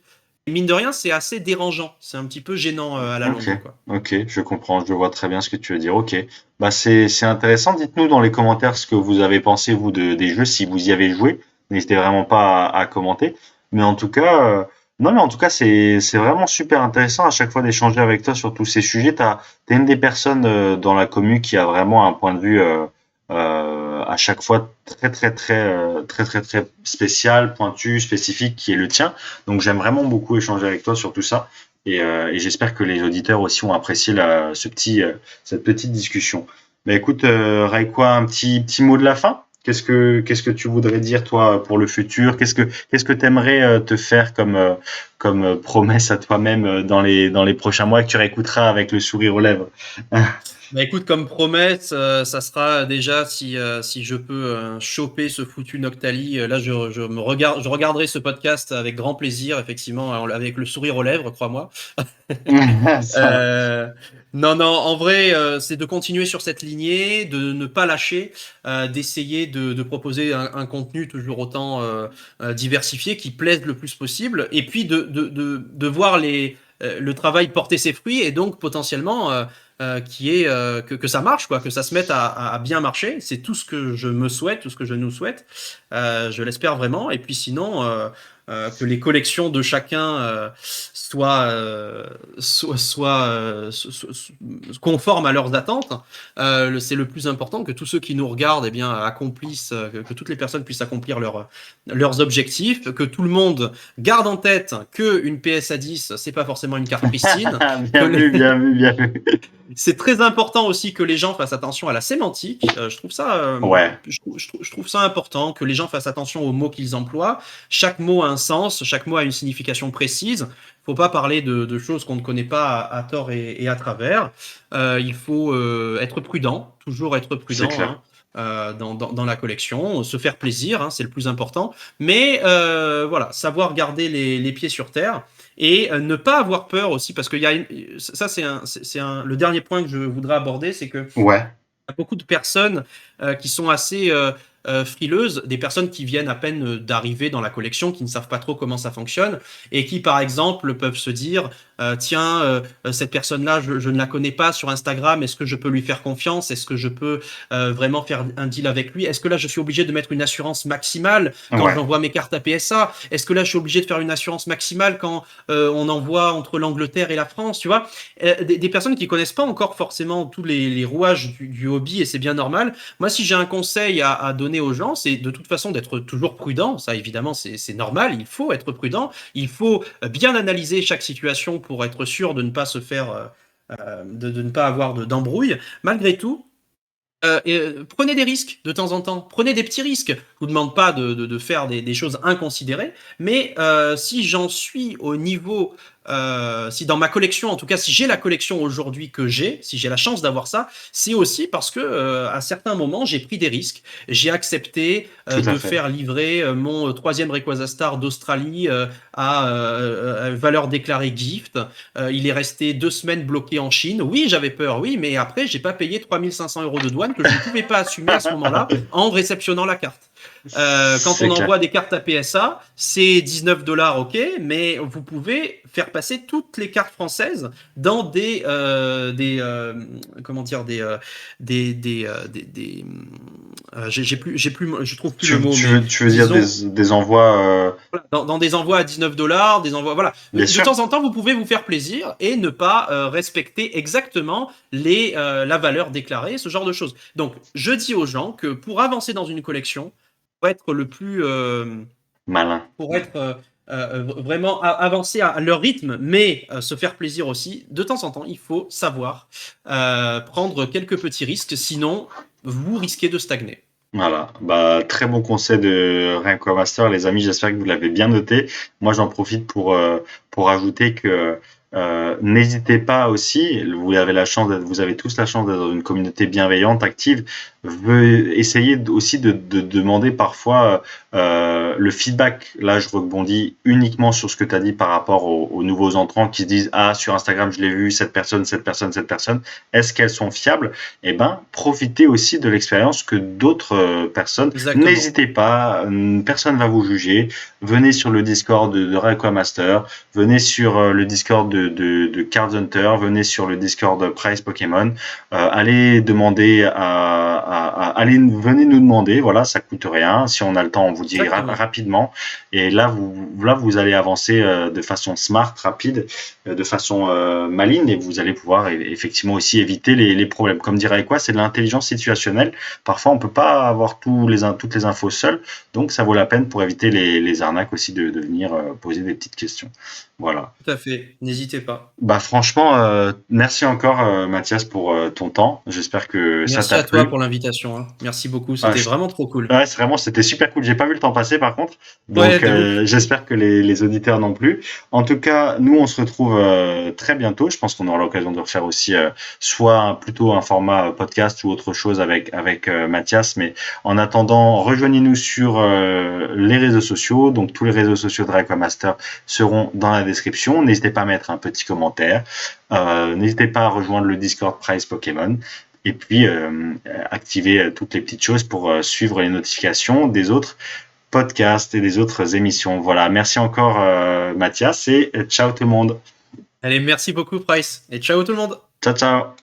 Speaker 2: Et mine de rien, c'est assez dérangeant. C'est un petit peu gênant à la
Speaker 1: Ok,
Speaker 2: longue, quoi.
Speaker 1: ok, je comprends, je vois très bien ce que tu veux dire. Ok, bah c'est intéressant. Dites-nous dans les commentaires ce que vous avez pensé vous des jeux si vous y avez joué. N'hésitez vraiment pas à commenter. Mais en tout cas, non mais en tout cas c'est vraiment super intéressant à chaque fois d'échanger avec toi sur tous ces sujets. T'es une des personnes dans la commu qui a vraiment un point de vue à chaque fois très spécial, pointu, spécifique qui est le tien. Donc j'aime vraiment beaucoup échanger avec toi sur tout ça. Et j'espère que les auditeurs aussi ont apprécié cette petite discussion. Mais écoute, Raikwa, un petit mot de la fin. Qu'est-ce que tu voudrais dire toi pour le futur? Qu'est-ce que t'aimerais te faire comme promesse à toi-même dans les prochains mois que tu réécouteras avec le sourire aux lèvres?
Speaker 2: Bah écoute, comme promesse, ça sera déjà si je peux choper ce foutu Noctali. Là, je regarderai ce podcast avec grand plaisir, effectivement, avec le sourire aux lèvres, crois-moi.
Speaker 1: Ça marche.
Speaker 2: Euh, non, non, en vrai, c'est de continuer sur cette lignée, de ne pas lâcher, d'essayer de proposer un contenu toujours autant diversifié qui plaise le plus possible, et puis de voir le travail porter ses fruits et donc potentiellement que ça marche, quoi, que ça se mette à bien marcher. C'est tout ce que je me souhaite, tout ce que je nous souhaite. Je l'espère vraiment. Et puis sinon, que les collections de chacun soient conformes à leurs attentes. C'est le plus important, que tous ceux qui nous regardent eh bien, accomplissent, que toutes les personnes puissent accomplir leurs objectifs, que tout le monde garde en tête qu'une PSA 10, c'est pas forcément une carte pristine, que
Speaker 1: Bien vu, bien vu, bien vu.
Speaker 2: c'est très important aussi que les gens fassent attention à la sémantique.
Speaker 1: Ouais,
Speaker 2: Je trouve ça important que les gens fassent attention aux mots qu'ils emploient. Chaque mot a un sens, chaque mot a une signification précise. Il ne faut pas parler de choses qu'on ne connaît pas à tort et à travers. Il faut être prudent, toujours être
Speaker 1: c'est
Speaker 2: prudent.
Speaker 1: clair.
Speaker 2: Hein, dans la collection, se faire plaisir, hein, c'est le plus important. Mais voilà, savoir garder les pieds sur terre et ne pas avoir peur aussi, parce que ça le dernier point que je voudrais aborder, c'est que
Speaker 1: Ouais,
Speaker 2: y a beaucoup de personnes qui sont assez frileuses, des personnes qui viennent à peine d'arriver dans la collection, qui ne savent pas trop comment ça fonctionne, et qui, par exemple, peuvent se dire, tiens, cette personne-là, je ne la connais pas sur Instagram, est-ce que je peux lui faire confiance? Est-ce que je peux vraiment faire un deal avec lui? Est-ce que là, je suis obligé de mettre une assurance maximale quand
Speaker 1: ouais,
Speaker 2: j'envoie mes cartes à PSA? Est-ce que là, je suis obligé de faire une assurance maximale quand on envoie entre l'Angleterre et la France? Tu vois, des personnes qui connaissent pas encore forcément tous les rouages du hobby, et c'est bien normal. Moi, si j'ai un conseil à donner aux gens, c'est de toute façon d'être toujours prudent. Ça, évidemment, c'est normal. Il faut être prudent. Il faut bien analyser chaque situation pour être sûr de ne pas se faire, de ne pas avoir d'embrouille. Malgré tout, prenez des risques de temps en temps, prenez des petits risques. Je vous demande pas de faire des choses inconsidérées, mais si j'en suis au niveau, si dans ma collection, en tout cas, si j'ai la collection aujourd'hui que j'ai, si j'ai la chance d'avoir ça, c'est aussi parce que à certains moments, j'ai pris des risques. J'ai accepté
Speaker 1: tout à
Speaker 2: de
Speaker 1: fait.
Speaker 2: faire livrer mon troisième Rayquaza Star d'Australie à valeur déclarée gift. Il est resté 2 semaines bloqué en Chine. Oui, j'avais peur, oui, mais après, j'ai pas payé 3 500 € de douane que je ne pouvais pas assumer à ce moment-là en réceptionnant la carte. Quand
Speaker 1: C'est
Speaker 2: on
Speaker 1: clair.
Speaker 2: envoie des cartes à PSA, c'est 19 $, ok, mais vous pouvez faire passer toutes les cartes françaises dans comment dire, je trouve plus le mot, mais
Speaker 1: tu veux dire des envois
Speaker 2: dans des envois à $19, des envois, voilà.
Speaker 1: Bien
Speaker 2: De
Speaker 1: sûr.
Speaker 2: temps en temps, vous pouvez vous faire plaisir et ne pas respecter exactement la valeur déclarée, ce genre de choses. Donc, je dis aux gens que pour avancer dans une collection, pour être le plus
Speaker 1: malin.
Speaker 2: pour être vraiment avancer à leur rythme, mais se faire plaisir aussi, de temps en temps, il faut savoir prendre quelques petits risques, sinon vous risquez de stagner.
Speaker 1: Voilà, bah, très bon conseil de Renko Master, les amis, j'espère que vous l'avez bien noté. Moi, j'en profite pour ajouter que n'hésitez pas aussi, vous avez tous la chance d'être dans une communauté bienveillante, active. Essayez aussi de demander parfois le feedback. Là, je rebondis uniquement sur ce que tu as dit par rapport aux nouveaux entrants qui se disent ah, sur Instagram, je l'ai vu, cette personne, est-ce qu'elles sont fiables? Eh ben, profitez aussi de l'expérience que d'autres personnes.
Speaker 2: Exactement.
Speaker 1: N'hésitez pas, personne va vous juger. Venez sur le Discord de Rayquaza Master, venez sur le Discord de Card Hunter, venez sur le Discord de Prize Pokémon. Allez demander venez nous demander, voilà, ça coûte rien. Si on a le temps, on vous dit rapidement. Et là, vous allez avancer de façon smart, rapide, de façon maligne, et vous allez pouvoir effectivement aussi éviter les problèmes. Comme dirait quoi, c'est de l'intelligence situationnelle. Parfois, on peut pas avoir toutes les infos seul, donc ça vaut la peine pour éviter les arnaques aussi de venir poser des petites questions. Voilà.
Speaker 2: Tout à fait, n'hésitez pas.
Speaker 1: Bah franchement, merci encore Mathias pour ton temps. J'espère que ça t'a plu.
Speaker 2: Merci à toi pour l'invitation. Hein. Merci beaucoup, c'était vraiment trop cool.
Speaker 1: Ouais, c'était super cool. J'ai pas vu le temps passer par contre, donc j'espère que les auditeurs non plus. En tout cas, nous on se retrouve très bientôt. Je pense qu'on aura l'occasion de refaire aussi soit plutôt un format podcast ou autre chose avec Mathias. Mais en attendant, rejoignez-nous sur les réseaux sociaux. Donc tous les réseaux sociaux de Rayquaza Master seront dans la description. N'hésitez pas à mettre un petit commentaire. N'hésitez pas à rejoindre le Discord Prize Pokémon. Et puis activer toutes les petites choses pour suivre les notifications des autres podcasts et des autres émissions. Voilà, merci encore Mathias et ciao tout le monde.
Speaker 2: Allez, merci beaucoup Price et ciao tout le monde.
Speaker 1: Ciao ciao.